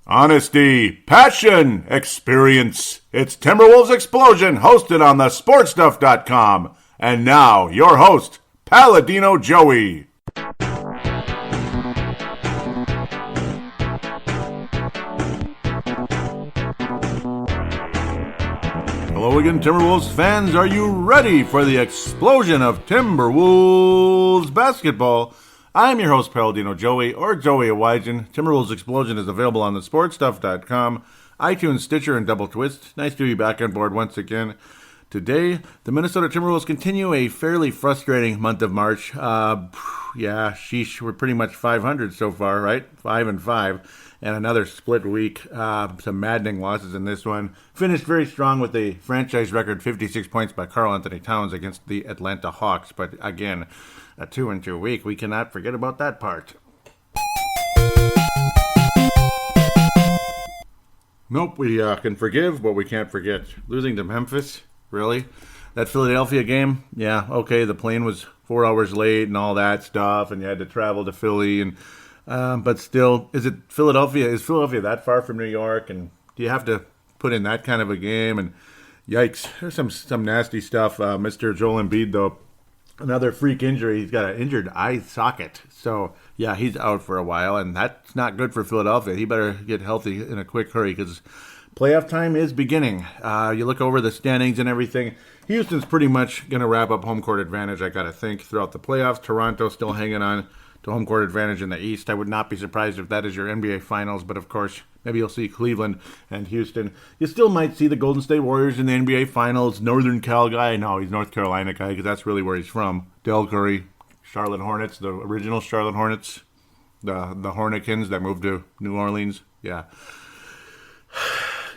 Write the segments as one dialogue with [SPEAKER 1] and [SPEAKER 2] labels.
[SPEAKER 1] Honesty, passion, experience. It's Timberwolves Explosion, hosted on the sportstuff.com. And now, your host, Paladino Joey. Hello again, Timberwolves fans. Are you ready for the explosion of Timberwolves basketball? I'm your host, Paladino Joey, or Joey Awajan. Timberwolves Explosion is available on the sportstuff.com, iTunes, Stitcher, and Double Twist. Nice to be back on board once again. Today, the Minnesota Timberwolves continue a fairly frustrating month of March. We're pretty much 500 so far, right? 5-5, and another split week. Some maddening losses in this one. Finished very strong with a franchise record 56 points by Karl Anthony Towns against the Atlanta Hawks, but again, a 2-2 week. We cannot forget about that part. Nope, we can forgive, but we can't forget. Losing to Memphis, really? That Philadelphia game? Yeah, okay, the plane was 4 hours late and all that stuff, and you had to travel to Philly, and but still, is Philadelphia that far from New York, and do you have to put in that kind of a game? And yikes, there's some nasty stuff. Mr. Joel Embiid, though, another freak injury. He's got an injured eye socket. So, yeah, he's out for a while, and that's not good for Philadelphia. He better get healthy in a quick hurry because playoff time is beginning. You look over the standings and everything. Houston's pretty much going to wrap up home court advantage, I got to think, throughout the playoffs. Toronto still hanging on to home court advantage in the East. I would not be surprised if that is your NBA Finals, but of course, maybe you'll see Cleveland and Houston. You still might see the Golden State Warriors in the NBA Finals. Northern Cal guy. No, he's North Carolina guy because that's really where he's from. Del Curry, Charlotte Hornets, the original Charlotte Hornets. The Hornikins that moved to New Orleans. Yeah.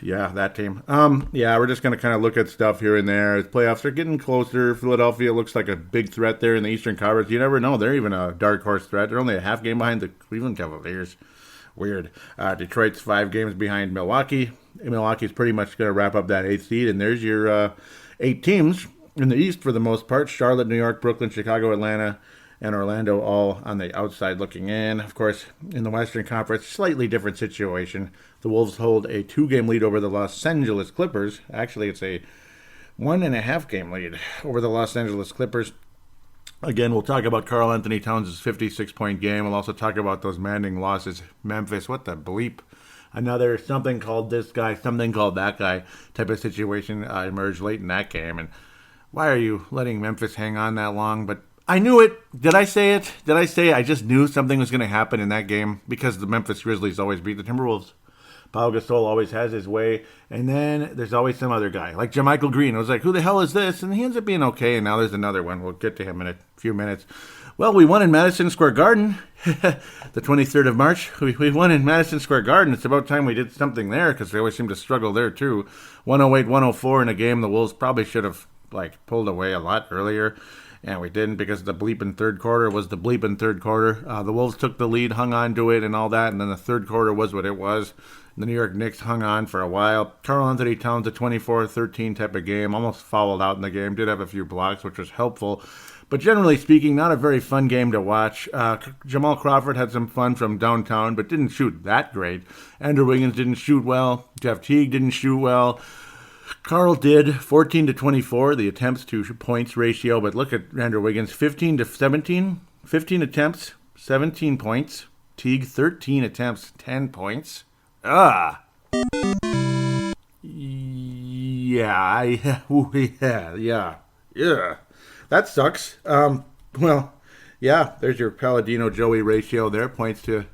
[SPEAKER 1] Yeah, that team. We're just going to kind of look at stuff here and there. The playoffs are getting closer. Philadelphia looks like a big threat there in the Eastern Conference. You never know. They're even a dark horse threat. They're only a half game behind the Cleveland Cavaliers. Weird. Detroit's 5 games behind Milwaukee. Milwaukee's pretty much going to wrap up that 8th seed. And there's your 8 teams in the East for the most part. Charlotte, New York, Brooklyn, Chicago, Atlanta, and Orlando all on the outside looking in. Of course, in the Western Conference, slightly different situation. The Wolves hold a 2-game lead over the Los Angeles Clippers. Actually, it's a 1.5-game lead over the Los Angeles Clippers. Again, we'll talk about Karl Anthony Towns' 56-point game. We'll also talk about those maddening losses. Memphis, what the bleep? Another something called this guy, something called that guy type of situation emerged late in that game. And why are you letting Memphis hang on that long? But I knew it. Did I say it? I just knew something was going to happen in that game because the Memphis Grizzlies always beat the Timberwolves. Pau Gasol always has his way. And then there's always some other guy, like JaMychal Green. I was like, who the hell is this? And he ends up being okay, and now there's another one. We'll get to him in a few minutes. Well, we won in Madison Square Garden, the 23rd of March. We won in Madison Square Garden. It's about time we did something there because they always seem to struggle there, too. 108-104 in a game the Wolves probably should have pulled away a lot earlier. And we didn't because the bleeping third quarter was the bleeping third quarter. The Wolves took the lead, hung on to it and all that, and then the third quarter was what it was. The New York Knicks hung on for a while. Karl Anthony Towns, a 24-13 type of game, almost fouled out in the game. Did have a few blocks, which was helpful. But generally speaking, not a very fun game to watch. Jamal Crawford had some fun from downtown, but didn't shoot that great. Andrew Wiggins didn't shoot well. Jeff Teague didn't shoot well. Karl did 14-24, the attempts to points ratio, but look at Andrew Wiggins, 15-17, 15 attempts, 17 points. Teague, 13 attempts, 10 points. Yeah. That sucks. There's your Paladino Joey ratio there, points to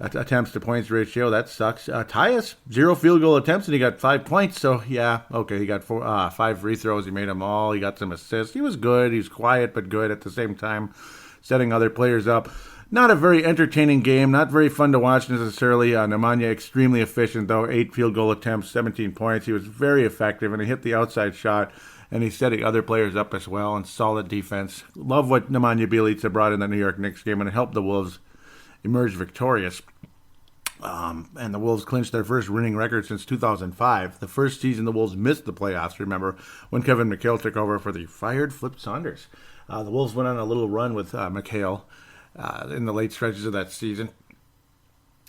[SPEAKER 1] attempts to points ratio. That sucks. Tyus, 0 field goal attempts, and he got 5 points. So, yeah, okay, he got 5 free throws. He made them all. He got some assists. He was good. He was quiet but good at the same time, setting other players up. Not a very entertaining game. Not very fun to watch necessarily. Nemanja extremely efficient, though. 8 field goal attempts, 17 points. He was very effective, and he hit the outside shot. And he's setting other players up as well, and solid defense. Love what Nemanja Bjelica brought in the New York Knicks game, and it helped the Wolves emerge victorious. And the Wolves clinched their first winning record since 2005. The first season the Wolves missed the playoffs, remember, when Kevin McHale took over for the fired Flip Saunders. The Wolves went on a little run with McHale in the late stretches of that season.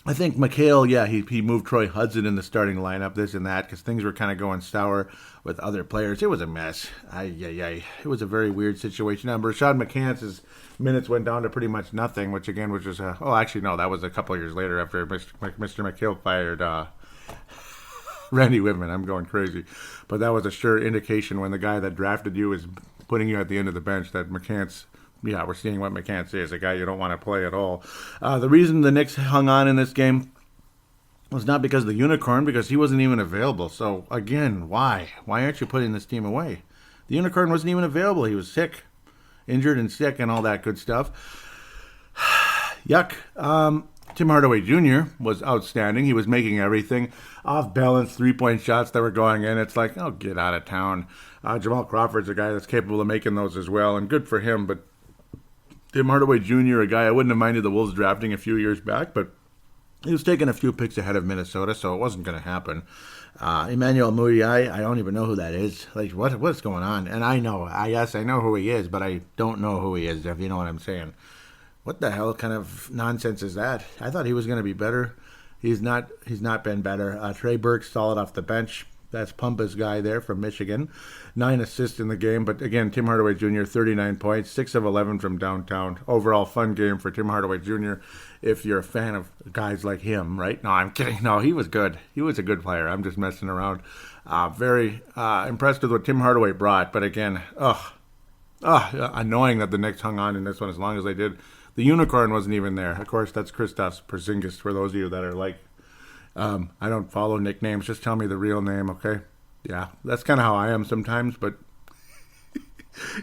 [SPEAKER 1] I think McHale, yeah, he moved Troy Hudson in the starting lineup, this and that, because things were kind of going sour with other players. It was a mess. It was a very weird situation. Now, Rashad McCants' minutes went down to pretty much nothing, which again was just actually, no, that was a couple of years later after Mr. McHale fired Randy Whitman. I'm going crazy. But that was a sure indication when the guy that drafted you is putting you at the end of the bench that McCants. Yeah, we're seeing what McCants is, a guy you don't want to play at all. The reason the Knicks hung on in this game was not because of the Unicorn, because he wasn't even available. So, again, why? Why aren't you putting this team away? The Unicorn wasn't even available. He was sick, injured and sick and all that good stuff. Yuck. Tim Hardaway Jr. was outstanding. He was making everything. Off-balance three-point shots that were going in. It's like, oh, get out of town. Jamal Crawford's a guy that's capable of making those as well, and good for him, but Tim Hardaway Jr., a guy I wouldn't have minded the Wolves drafting a few years back, but he was taking a few picks ahead of Minnesota, so it wasn't going to happen. Emmanuel Mudiay, I don't even know who that is. Like, what's going on? And I know who he is, but I don't know who he is, if you know what I'm saying. What the hell kind of nonsense is that? I thought he was going to be better. He's not been better. Trey Burke's solid off the bench. That's Pumpa's guy there from Michigan. 9 assists in the game. But again, Tim Hardaway Jr., 39 points, 6 of 11 from downtown. Overall fun game for Tim Hardaway Jr. if you're a fan of guys like him, right? No, I'm kidding. No, he was good. He was a good player. I'm just messing around. Very impressed with what Tim Hardaway brought. But again, annoying that the Knicks hung on in this one as long as they did. The Unicorn wasn't even there. Of course, that's Kristaps Porzingis for those of you that are like, I don't follow nicknames. Just tell me the real name, okay? Yeah, that's kind of how I am sometimes, but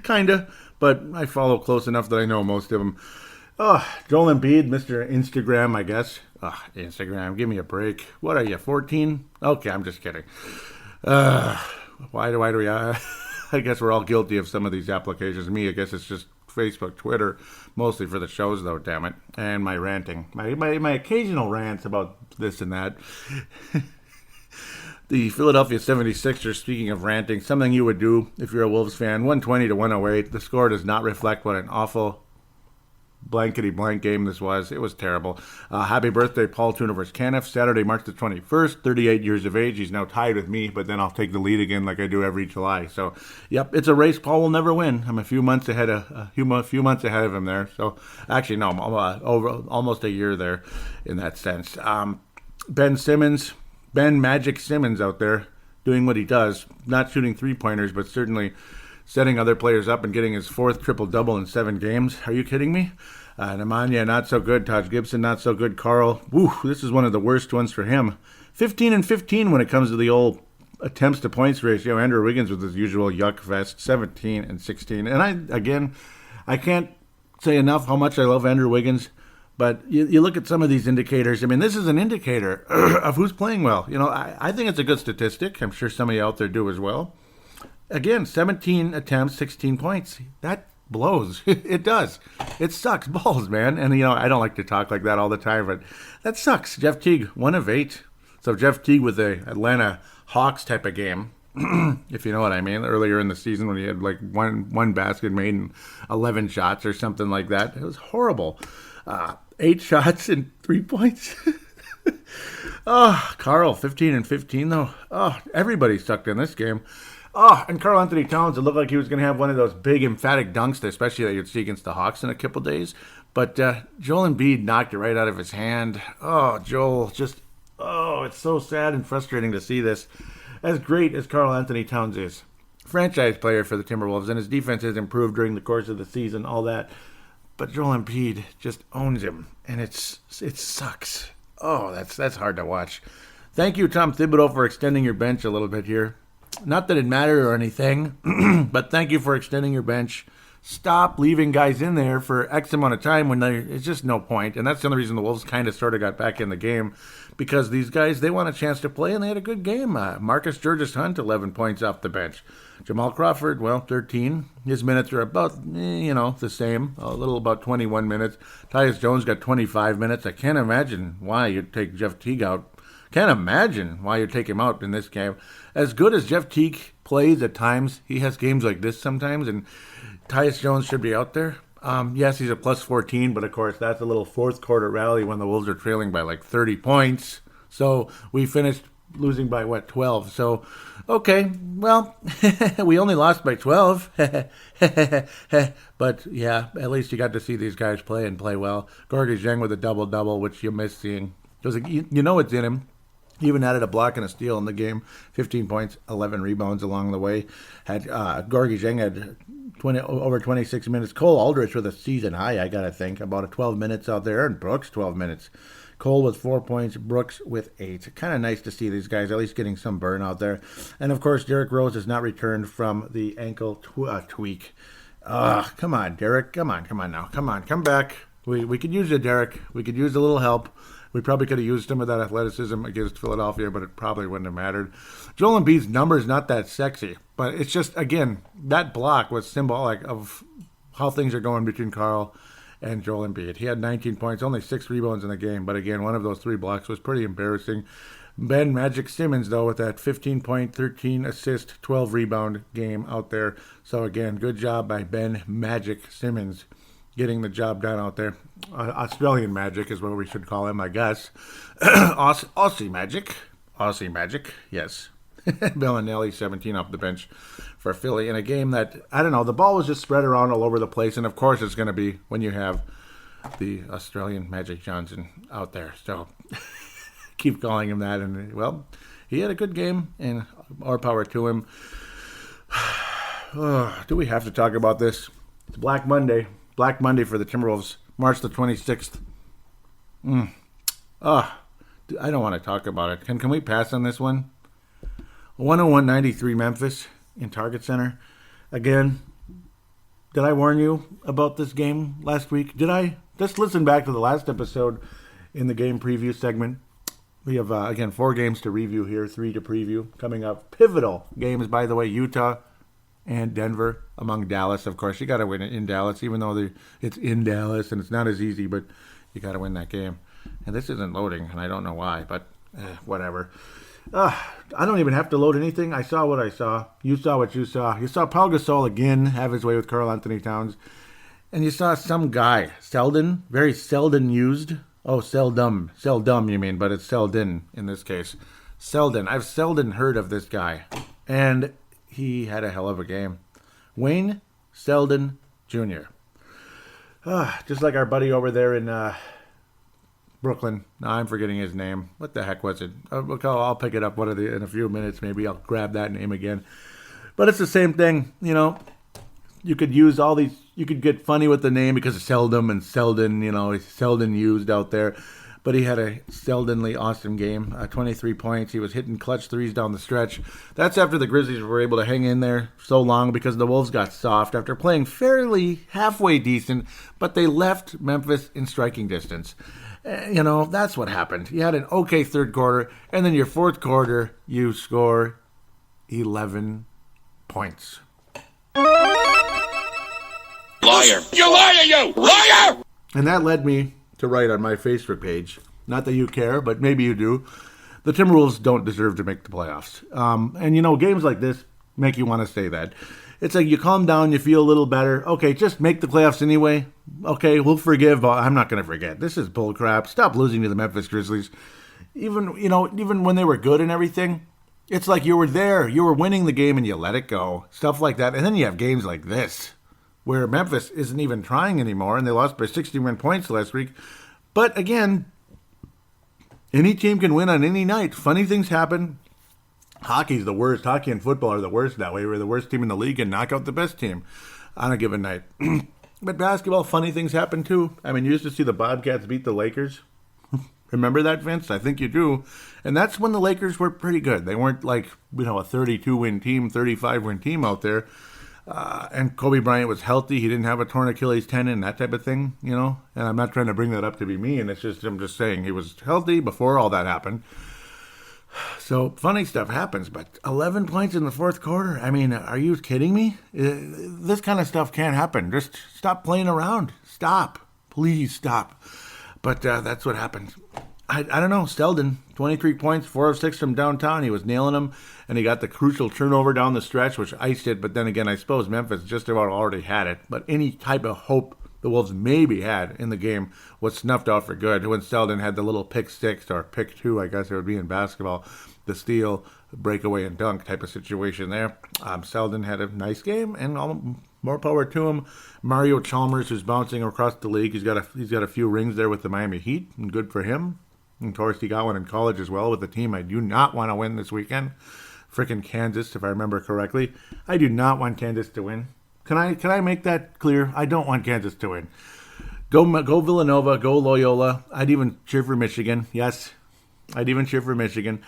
[SPEAKER 1] kind of. But I follow close enough that I know most of them. Joel Embiid, Mr. Instagram, I guess. Instagram, give me a break. What are you, 14? Okay, I'm just kidding. Why do we? I guess we're all guilty of some of these applications. Me, I guess it's just Facebook, Twitter, mostly for the shows, though, damn it. And my ranting. My occasional rants about this and that. The Philadelphia 76ers, speaking of ranting, something you would do if you're a Wolves fan, 120 to 108. The score does not reflect what an awful blankety-blank game this was. It was terrible. Happy birthday, Paul Tuniverse-Caniff. Saturday, March the 21st, 38 years of age. He's now tied with me, but then I'll take the lead again like I do every July. So, yep, it's a race Paul will never win. I'm a few months ahead of him there. So, actually, no, I'm over almost a year there in that sense. Ben Magic Simmons out there doing what he does. Not shooting three-pointers, but certainly setting other players up and getting his 4th triple-double in 7 games. Are you kidding me? Nemanja, not so good. Taj Gibson, not so good. Karl, this is one of the worst ones for him. 15 and 15 when it comes to the old attempts to points ratio. Andrew Wiggins with his usual yuck fest, 17 and 16. And I can't say enough how much I love Andrew Wiggins, but you look at some of these indicators. I mean, this is an indicator of who's playing well. You know, I think it's a good statistic. I'm sure some of you out there do as well. Again, 17 attempts, 16 points. That blows. It does. It sucks balls, man. And, you know, I don't like to talk like that all the time, but that sucks. Jeff Teague, 1 of 8. So Jeff Teague with the Atlanta Hawks type of game, if you know what I mean, earlier in the season when he had like one basket made and 11 shots or something like that. It was horrible. 8 shots and 3 points. Karl, 15 and 15, though. Everybody sucked in this game. And Karl Anthony Towns, it looked like he was going to have one of those big emphatic dunks, especially that you'd see against the Hawks in a couple days. But Joel Embiid knocked it right out of his hand. Joel, it's so sad and frustrating to see this. As great as Karl Anthony Towns is, franchise player for the Timberwolves, and his defense has improved during the course of the season, all that. But Joel Embiid just owns him, and it sucks. That's hard to watch. Thank you, Tom Thibodeau, for extending your bench a little bit here. Not that it mattered or anything, but thank you for extending your bench. Stop leaving guys in there for X amount of time when it's just no point. And that's the only reason the Wolves kind of sort of got back in the game, because these guys, they want a chance to play, and they had a good game. Marcus Georges-Hunt, 11 points off the bench. Jamal Crawford, 13. His minutes are about, the same, a little about 21 minutes. Tyus Jones got 25 minutes. I can't imagine why you'd take Jeff Teague out. Can't imagine why you'd take him out in this game. As good as Jeff Teague plays at times, he has games like this sometimes, and Tyus Jones should be out there. Yes, he's a plus 14, but of course that's a little fourth quarter rally when the Wolves are trailing by like 30 points. So we finished losing by what, 12. So, okay, well, we only lost by 12. But yeah, at least you got to see these guys play and play well. Gorgie Zheng with a double-double, which you miss seeing. Because you know it's in him. He even added a block and a steal in the game. 15 points, 11 rebounds along the way. Had Gorgie Zheng had over 26 minutes. Cole Aldrich with a season high, I got to think. About 12 minutes out there. And Brooks, 12 minutes. Cole with 4 points. Brooks with 8. Kind of nice to see these guys at least getting some burn out there. And, of course, Derrick Rose has not returned from the ankle tweak. Come on, Derrick. Come on now. Come back. We could use you, Derrick. We could use a little help. We probably could have used some of that athleticism against Philadelphia, but it probably wouldn't have mattered. Joel Embiid's number's not that sexy, but it's just, again, that block was symbolic of how things are going between Karl and Joel Embiid. He had 19 points, only 6 rebounds in the game, but again, one of those 3 blocks was pretty embarrassing. Ben Magic Simmons, though, with that 15 point, 13 assist, 12 rebound game out there. So again, good job by Ben Magic Simmons getting the job done out there. Australian Magic is what we should call him, I guess. Aussie Magic, yes. Bellinelli, 17 off the bench for Philly in a game that, I don't know, the ball was just spread around all over the place, and of course it's going to be when you have the Australian Magic Johnson out there. So keep calling him that, and, well, he had a good game, and more power to him. Do we have to talk about this? It's Black Monday. Black Monday for the Timberwolves, March the 26th. I don't want to talk about it. Can we pass on this one? 101-93 Memphis in Target Center. Again, did I warn you about this game last week? Did I? Just listen back to the last episode in the game preview segment. We have, again, 4 games to review here, 3 to preview. Coming up, pivotal games, by the way, Utah and Denver, among Dallas, of course. You got to win it in Dallas, even though it's in Dallas, and it's not as easy, but you got to win that game. And this isn't loading, and I don't know why, but whatever. I don't even have to load anything. I saw what I saw. You saw what you saw. You saw Paul Gasol again have his way with Karl Anthony Towns. And you saw some guy, Seldon, very seldom used. Oh, seldom you mean, but it's Seldon in this case. Seldon. I've seldom heard of this guy. And he had a hell of a game. Wayne Seldon Jr. Just like our buddy over there in Brooklyn. No, I'm forgetting his name. What the heck was it? I'll pick it up in a few minutes. Maybe I'll grab that name again. But it's the same thing. You know, you could use all these. You could get funny with the name because of Seldom and Seldon. You know, he's seldom used out there. But he had a seldomly awesome game, 23 points. He was hitting clutch threes down the stretch. That's after the Grizzlies were able to hang in there so long because the Wolves got soft after playing fairly halfway decent, but they left Memphis in striking distance. You know, that's what happened. You had an okay third quarter, and then your fourth quarter, you score 11 points.
[SPEAKER 2] Liar. You liar, you liar!
[SPEAKER 1] And that led me to write on my Facebook page, not that you care, but maybe you do, the Timberwolves don't deserve to make the playoffs. And, you know, games like this make you want to say that. It's like you calm down, you feel a little better. Okay, just make the playoffs anyway. Okay, we'll forgive, but I'm not going to forget. This is bull crap. Stop losing to the Memphis Grizzlies. Even when they were good and everything, it's like you were there, you were winning the game and you let it go. Stuff like that. And then you have games like this, where Memphis isn't even trying anymore, and they lost by 61 points last week. But again, any team can win on any night. Funny things happen. Hockey's the worst. Hockey and football are the worst that way. We're the worst team in the league and knock out the best team on a given night. But basketball, funny things happen too. I mean, you used to see the Bobcats beat the Lakers. Remember that, Vince? I think you do. And that's when the Lakers were pretty good. They weren't like, a 32-win team, 35-win team out there. And Kobe Bryant was healthy. He didn't have a torn Achilles tendon, that type of thing, And I'm not trying to bring that up to be mean. I'm just saying he was healthy before all that happened. So funny stuff happens, but 11 points in the fourth quarter. I mean, are you kidding me? This kind of stuff can't happen. Just stop playing around. Stop. Please stop. But that's what happened. I don't know. Seldon, 23 points, 4 of 6 from downtown. He was nailing them, and he got the crucial turnover down the stretch, which iced it. But then again, I suppose Memphis just about already had it. But any type of hope the Wolves maybe had in the game was snuffed out for good when Selden had the little pick six or pick two, I guess it would be in basketball, the steal, breakaway, and dunk type of situation there. Selden had a nice game, and more power to him. Mario Chalmers, who's bouncing across the league, he's got a few rings there with the Miami Heat, and good for him. And of course, he got one in college as well with the team I do not want to win this weekend. Frickin' Kansas, if I remember correctly. I do not want Kansas to win. Can I make that clear? I don't want Kansas to win. Go Villanova, go Loyola. I'd even cheer for Michigan. Yes, I'd even cheer for Michigan.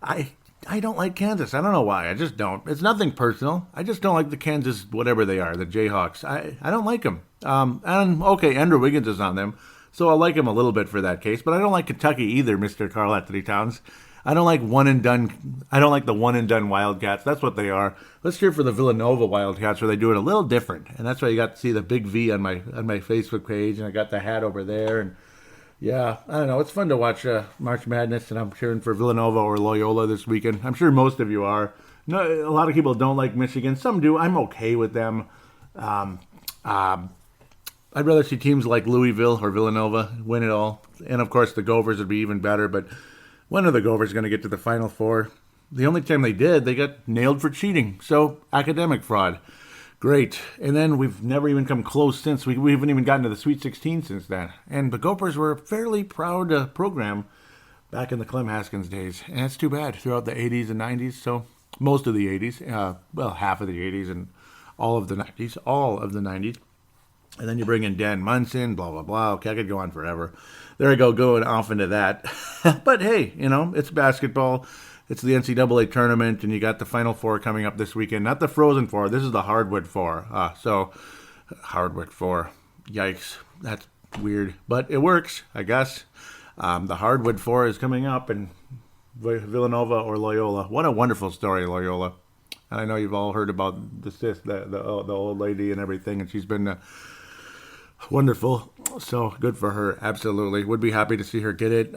[SPEAKER 1] I don't like Kansas. I don't know why. I just don't. It's nothing personal. I just don't like the Kansas, whatever they are, the Jayhawks. I don't like them. And okay, Andrew Wiggins is on them, so I'll like him a little bit for that case. But I don't like Kentucky either, Mr. Karl Anthony Towns. I don't like one and done. I don't like the one and done Wildcats. That's what they are. Let's cheer for the Villanova Wildcats, where they do it a little different, and that's why you got to see the big V on my Facebook page, and I got the hat over there, and yeah, I don't know. It's fun to watch March Madness, and I'm cheering for Villanova or Loyola this weekend. I'm sure most of you are. No, a lot of people don't like Michigan. Some do. I'm okay with them. I'd rather see teams like Louisville or Villanova win it all, and of course the Gophers would be even better, but when are the Gophers going to get to the Final Four? The only time they did, they got nailed for cheating. So, academic fraud. Great. And then we've never even come close since. We haven't even gotten to the Sweet 16 since then. And the Gophers were a fairly proud program back in the Clem Haskins days. And it's too bad throughout the 80s and 90s. So, most of the 80s. Half of the 80s and all of the 90s. All of the 90s. And then you bring in Dan Munson, blah, blah, blah. Okay, I could go on forever. There I go, going off into that. But hey, it's basketball. It's the NCAA tournament, and you got the Final Four coming up this weekend. Not the Frozen Four. This is the Hardwood Four. Hardwood Four. Yikes. That's weird. But it works, I guess. The Hardwood Four is coming up, and Villanova or Loyola. What a wonderful story, Loyola. And I know you've all heard about the old lady and everything, and she's been wonderful. So good for her. Absolutely. Would be happy to see her get it.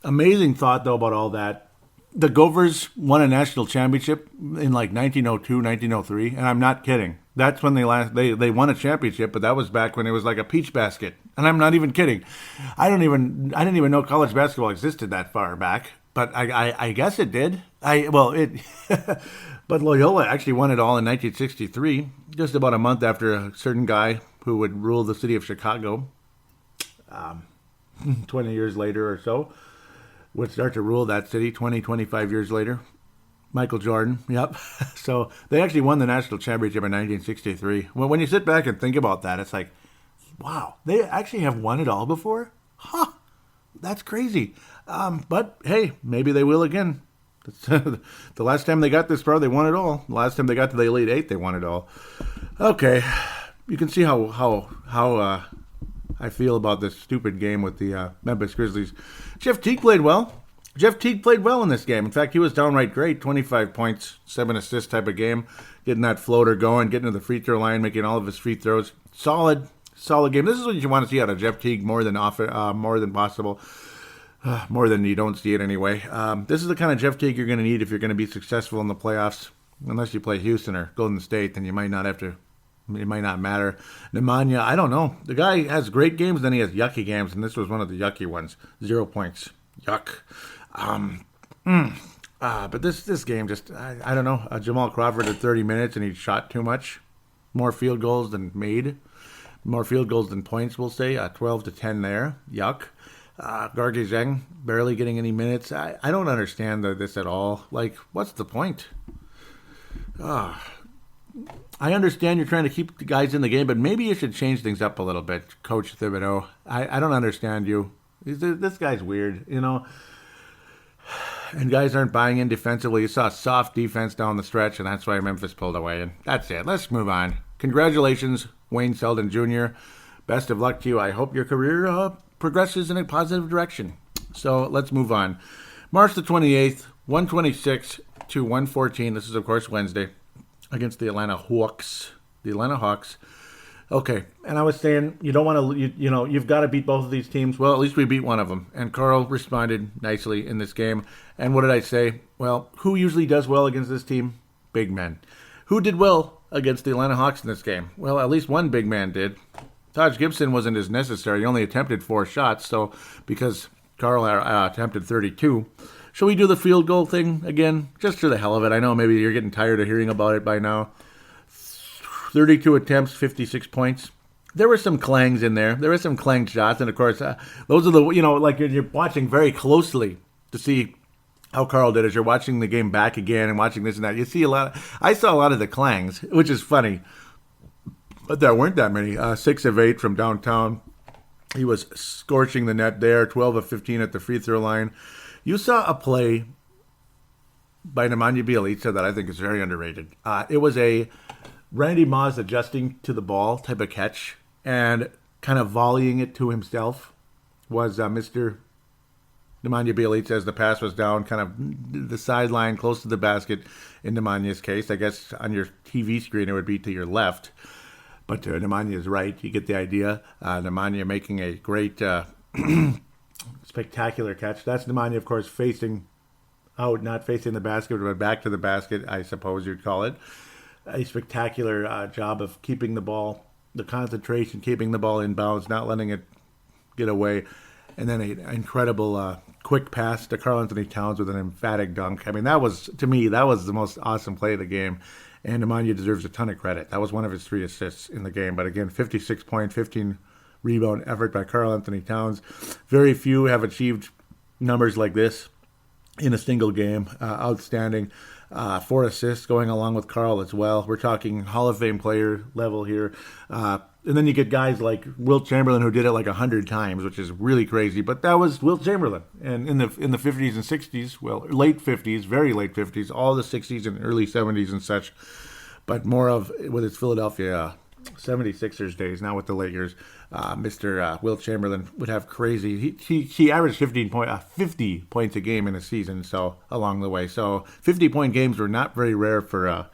[SPEAKER 1] Amazing thought, though, about all that. The Gophers won a national championship in like 1902, 1903, and I'm not kidding. That's when they won a championship, but that was back when it was like a peach basket. And I'm not even kidding. I didn't even know college basketball existed that far back, but I guess it did. But Loyola actually won it all in 1963, just about a month after a certain guy who would rule the city of Chicago 20 years later or so would start to rule that city 25 years later. Michael Jordan, yep. So they actually won the national championship in 1963. Well, when you sit back and think about that, it's like, wow, they actually have won it all before? Huh, that's crazy. But hey, maybe they will again. The last time they got this far, they won it all. The last time they got to the Elite Eight, they won it all. Okay, you can see how I feel about this stupid game with the Memphis Grizzlies. Jeff Teague played well. Jeff Teague played well in this game. In fact, he was downright great. 25 points, 7 assists type of game. Getting that floater going, getting to the free throw line, making all of his free throws. Solid game. This is what you want to see out of Jeff Teague more than possible. More than you don't see it anyway. This is the kind of Jeff Teague you're going to need if you're going to be successful in the playoffs. Unless you play Houston or Golden State, then you might not have to. It might not matter. Nemanja, I don't know. The guy has great games, then he has yucky games, and this was one of the yucky ones. 0 points. Yuck. But this game just, I don't know. Jamal Crawford had 30 minutes, and he shot too much. More field goals than made. More field goals than points, we'll say. 12-10 there. Yuck. Gargi Zheng barely getting any minutes. I don't understand this at all. Like, what's the point? I understand you're trying to keep the guys in the game, but maybe you should change things up a little bit, Coach Thibodeau. I don't understand you. This guy's weird, And guys aren't buying in defensively. You saw soft defense down the stretch, and that's why Memphis pulled away. And that's it. Let's move on. Congratulations, Wayne Selden Jr. Best of luck to you. I hope your career progresses in a positive direction. So let's move on. March the 28th, 126-114. This is, of course, Wednesday. Against the Atlanta Hawks. Okay, and I was saying, you don't want to, you've got to beat both of these teams. Well, at least we beat one of them. And Karl responded nicely in this game. And what did I say? Well, who usually does well against this team? Big men. Who did well against the Atlanta Hawks in this game? Well, at least one big man did. Taj Gibson wasn't as necessary. He only attempted 4 shots, so because Karl attempted 32. Shall we do the field goal thing again? Just for the hell of it. I know maybe you're getting tired of hearing about it by now. 32 attempts, 56 points. There were some clangs in there. There were some clanged shots, and of course, those are the, like you're watching very closely to see how Karl did as you're watching the game back again and watching this and that. You see I saw a lot of the clangs, which is funny, but there weren't that many. 6 of 8 from downtown. He was scorching the net there, 12 of 15 at the free throw line. You saw a play by Nemanja Bjelica that I think is very underrated. It was a Randy Moss adjusting to the ball type of catch and kind of volleying it to himself was Mr. Nemanja Bjelica as the pass was down kind of the sideline close to the basket in Nemanja's case. I guess on your TV screen it would be to your left. But Nemanja is right. You get the idea. Nemanja making a great, spectacular catch. That's Nemanja, of course, facing out, not facing the basket, but back to the basket, I suppose you'd call it. A spectacular job of keeping the ball, the concentration, keeping the ball in bounds, not letting it get away. And then an incredible quick pass to Karl Anthony Towns with an emphatic dunk. I mean, that was the most awesome play of the game. And Nemanja deserves a ton of credit. That was one of his 3 assists in the game. But again, 56 point, 15 rebound effort by Karl Anthony Towns. Very few have achieved numbers like this in a single game. Outstanding. 4 assists going along with Karl as well. We're talking Hall of Fame player level here. And then you get guys like Wilt Chamberlain who did it like 100 times, which is really crazy. But that was Wilt Chamberlain. And in the 50s and 60s, well, late 50s, very late 50s, all the 60s and early 70s and such. But more of with his Philadelphia 76ers days, now with the Lakers, Mr. Wilt Chamberlain would have crazy. He averaged 50 points a game in a season. So along the way, so 50-point games were not very rare for a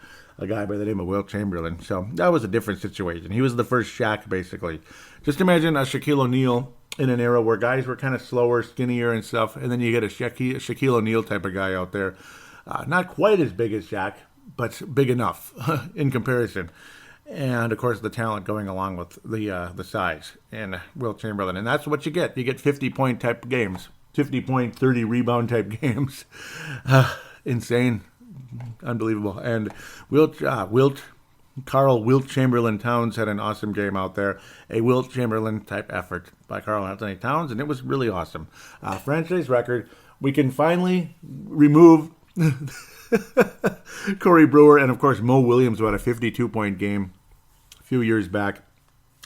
[SPEAKER 1] guy by the name of Wilt Chamberlain. So that was a different situation. He was the first Shaq, basically. Just imagine a Shaquille O'Neal in an era where guys were kind of slower, skinnier, and stuff, and then you get a Shaquille O'Neal type of guy out there, not quite as big as Shaq, but big enough in comparison. And, of course, the talent going along with the size and Wilt Chamberlain. And that's what you get. You get 50-point type games, 50-point, 30-rebound type games. Insane. Unbelievable. And Karl Wilt Chamberlain Towns had an awesome game out there. A Wilt Chamberlain type effort by Karl Anthony Towns, and it was really awesome. Franchise record. We can finally remove Corey Brewer and, of course, Mo Williams, who had a 52-point game a few years back.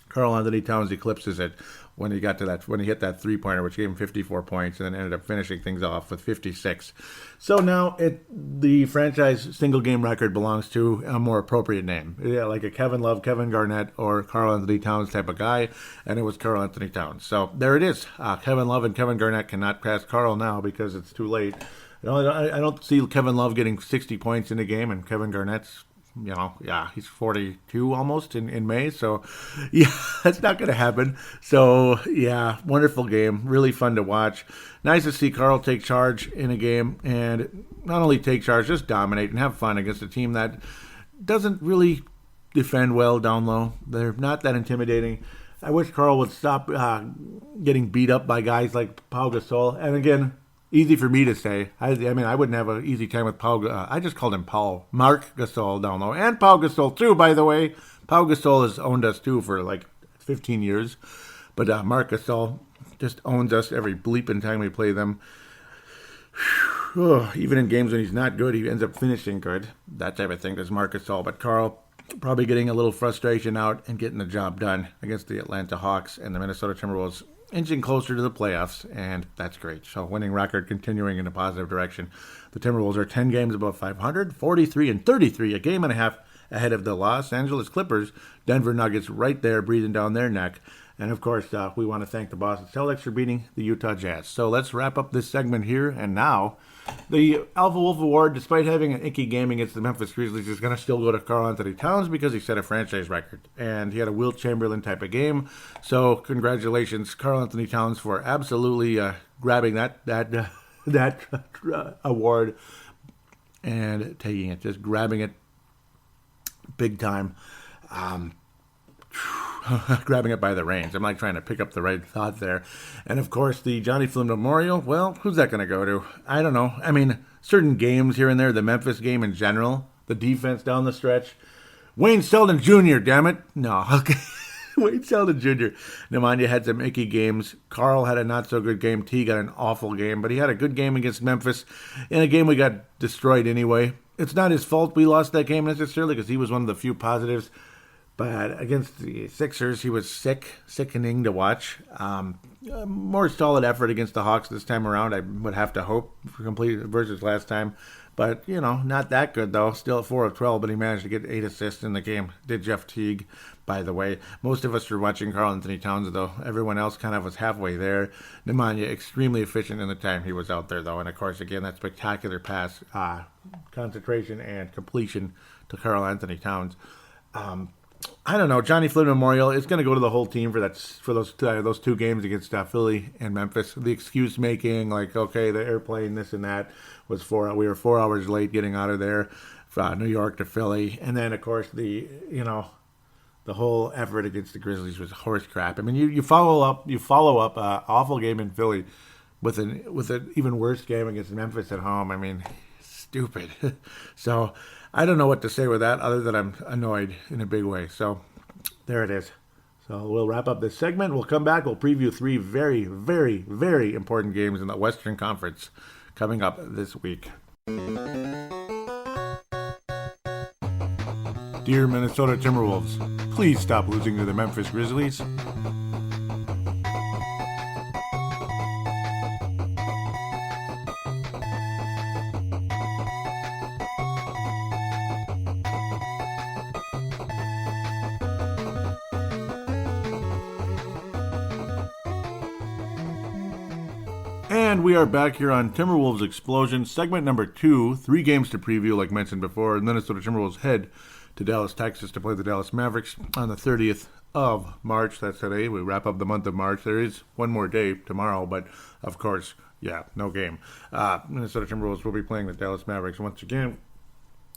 [SPEAKER 1] Karl Anthony Towns eclipses it when he hit that 3-pointer, which gave him 54 points, and then ended up finishing things off with 56. So now the franchise single game record belongs to a more appropriate name, like a Kevin Love, Kevin Garnett, or Karl Anthony Towns type of guy, and it was Karl Anthony Towns. So there it is. Kevin Love and Kevin Garnett cannot pass Karl now because it's too late. I don't see Kevin Love getting 60 points in a game, and Kevin Garnett's, he's 42 almost in May. So, yeah, that's not going to happen. So, yeah, wonderful game. Really fun to watch. Nice to see Karl take charge in a game, and not only take charge, just dominate and have fun against a team that doesn't really defend well down low. They're not that intimidating. I wish Karl would stop getting beat up by guys like Pau Gasol. And again, easy for me to say. I wouldn't have an easy time with Pau. I just called him Marc Gasol down low. And Pau Gasol, too, by the way. Pau Gasol has owned us, too, for like 15 years. But Marc Gasol just owns us every bleeping time we play them. Even in games when he's not good, he ends up finishing good. That type of thing does Marc Gasol. But Karl probably getting a little frustration out and getting the job done against the Atlanta Hawks and the Minnesota Timberwolves, inching closer to the playoffs, and that's great. So winning record continuing in a positive direction. The Timberwolves are 10 games above 500, 43-33, a game and a half ahead of the Los Angeles Clippers. Denver Nuggets right there breathing down their neck. And, of course, we want to thank the Boston Celtics for beating the Utah Jazz. So let's wrap up this segment here. And now, the Alpha Wolf Award, despite having an icky game against the Memphis Grizzlies, is going to still go to Karl Anthony Towns because he set a franchise record. And he had a Wilt Chamberlain type of game. So congratulations, Karl Anthony Towns, for absolutely grabbing that award and taking it, just grabbing it big time. grabbing it by the reins. I'm like trying to pick up the right thought there. And of course, the Johnny Flynn Memorial, well, who's that going to go to? I don't know. I mean, certain games here and there, the Memphis game in general, the defense down the stretch. Wayne Selden Jr., damn it. No, okay. Wayne Selden Jr. Nemanja had some icky games. Karl had a not-so-good game. T got an awful game, but he had a good game against Memphis in a game we got destroyed anyway. It's not his fault we lost that game necessarily because he was one of the few positives. But against the Sixers, he was sickening to watch. More solid effort against the Hawks this time around, I would have to hope, for complete versus last time. But, not that good, though. Still at 4 of 12, but he managed to get 8 assists in the game. Did Jeff Teague, by the way. Most of us were watching Karl Anthony Towns, though. Everyone else kind of was halfway there. Nemanja, extremely efficient in the time he was out there, though. And, of course, again, that spectacular pass, concentration, and completion to Karl Anthony Towns. I don't know. Johnny Flynn Memorial, it's going to go to the whole team for those two games against Philly and Memphis. The excuse making, like, okay, the airplane, this and that, we were 4 hours late getting out of there from New York to Philly. And then, of course, the whole effort against the Grizzlies was horse crap. I mean, you follow up an awful game in Philly with an even worse game against Memphis at home. I mean, stupid. So I don't know what to say with that other than I'm annoyed in a big way. So there it is. So we'll wrap up this segment. We'll come back. We'll preview 3 very, very, very important games in the Western Conference coming up this week. Dear Minnesota Timberwolves, please stop losing to the Memphis Grizzlies. And we are back here on Timberwolves Explosion, segment number 2. 3 games to preview, like mentioned before. Minnesota Timberwolves head to Dallas, Texas to play the Dallas Mavericks on the 30th of March. That's today. We wrap up the month of March. There is one more day tomorrow, but of course, no game. Minnesota Timberwolves will be playing the Dallas Mavericks once again.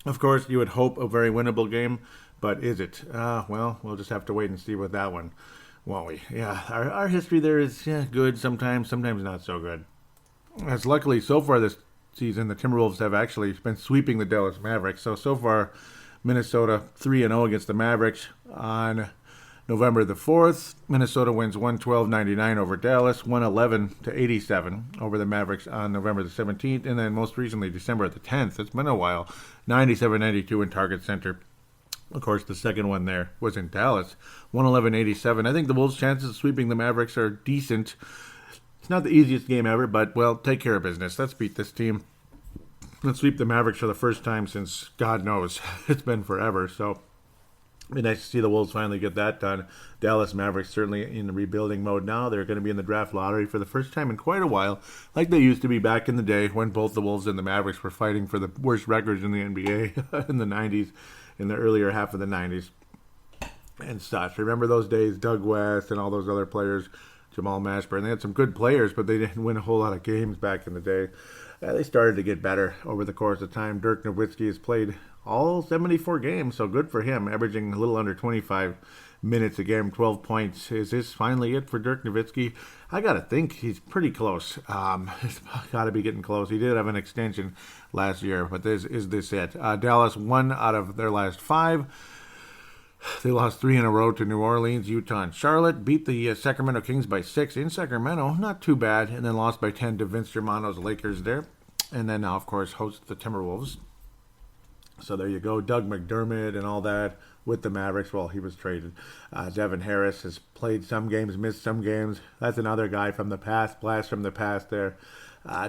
[SPEAKER 1] Of course, you would hope a very winnable game, but is it? Well, we'll just have to wait and see with that one, won't we? Yeah, our history there is good sometimes not so good. As luckily, so far this season, the Timberwolves have actually been sweeping the Dallas Mavericks. So far, Minnesota 3-0 against the Mavericks on November the 4th. Minnesota wins 112-99 over Dallas, 111-87 over the Mavericks on November the 17th, and then most recently, December the 10th. It's been a while, 97-92 in Target Center. Of course, the second one there was in Dallas, 111-87. I think the Wolves' chances of sweeping the Mavericks are decent. It's not the easiest game ever, but, well, take care of business. Let's beat this team. Let's sweep the Mavericks for the first time since, God knows, it's been forever. So, it'd be nice to see the Wolves finally get that done. Dallas Mavericks certainly in the rebuilding mode now. They're going to be in the draft lottery for the first time in quite a while, like they used to be back in the day when both the Wolves and the Mavericks were fighting for the worst records in the NBA in the 90s, in the earlier half of the 90s and such. Remember those days, Doug West and all those other players, Jamal Mashburn. They had some good players, but they didn't win a whole lot of games back in the day. They started to get better over the course of time. Dirk Nowitzki has played all 74 games, so good for him, averaging a little under 25 minutes a game, 12 points. Is this finally it for Dirk Nowitzki? I got to think he's pretty close. He's got to be getting close. He did have an extension last year, but is this it? Dallas won out of their last 5. They lost 3 in a row to New Orleans, Utah, and Charlotte. Beat the Sacramento Kings by 6 in Sacramento. Not too bad. And then lost by 10 to Vince Germano's Lakers there. And then now, of course, host the Timberwolves. So there you go. Doug McDermott and all that with the Mavericks. Well, he was traded. Devin Harris has played some games, missed some games. That's another guy from the past, blast from the past there.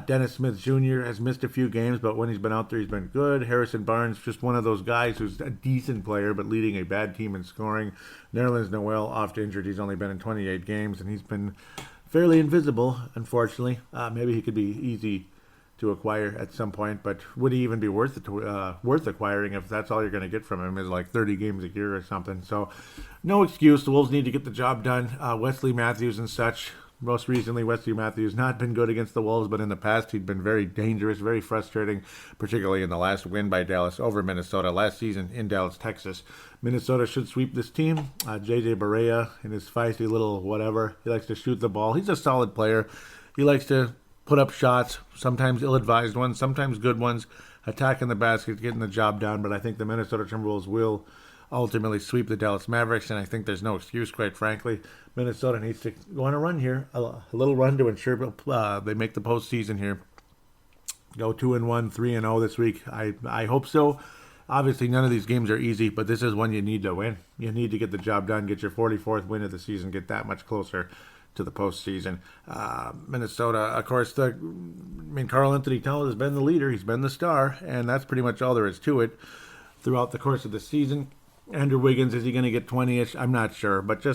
[SPEAKER 1] Dennis Smith Jr. has missed a few games, but when he's been out there, he's been good. Harrison Barnes, just one of those guys who's a decent player, but leading a bad team in scoring. Nerlens Noel off injured. He's only been in 28 games, and he's been fairly invisible, unfortunately. Maybe he could be easy to acquire at some point, but would he even be worth acquiring if that's all you're going to get from him is like 30 games a year or something? So no excuse. The Wolves need to get the job done. Wesley Matthews and such, Most recently, Wesley Matthews not been good against the Wolves, but in the past he'd been very dangerous, very frustrating, particularly in the last win by Dallas over Minnesota last season in Dallas, Texas. Minnesota should sweep this team. JJ Barea in his feisty little whatever. He likes to shoot the ball. He's a solid player. He likes to put up shots, sometimes ill-advised ones, sometimes good ones, attacking the basket, getting the job done. But I think the Minnesota Timberwolves will ultimately sweep the Dallas Mavericks, and I think there's no excuse, quite frankly. Minnesota needs to go on a run here, a little run to ensure they make the postseason here. Go 2-1, 3-0 this week. I hope so. Obviously, none of these games are easy, but this is one you need to win. You need to get the job done, get your 44th win of the season, get that much closer to the postseason. Minnesota, of course, Karl Anthony Towns has been the leader. He's been the star, and that's pretty much all there is to it throughout the course of the season. Andrew Wiggins, is he going to get 20-ish? I'm not sure, but there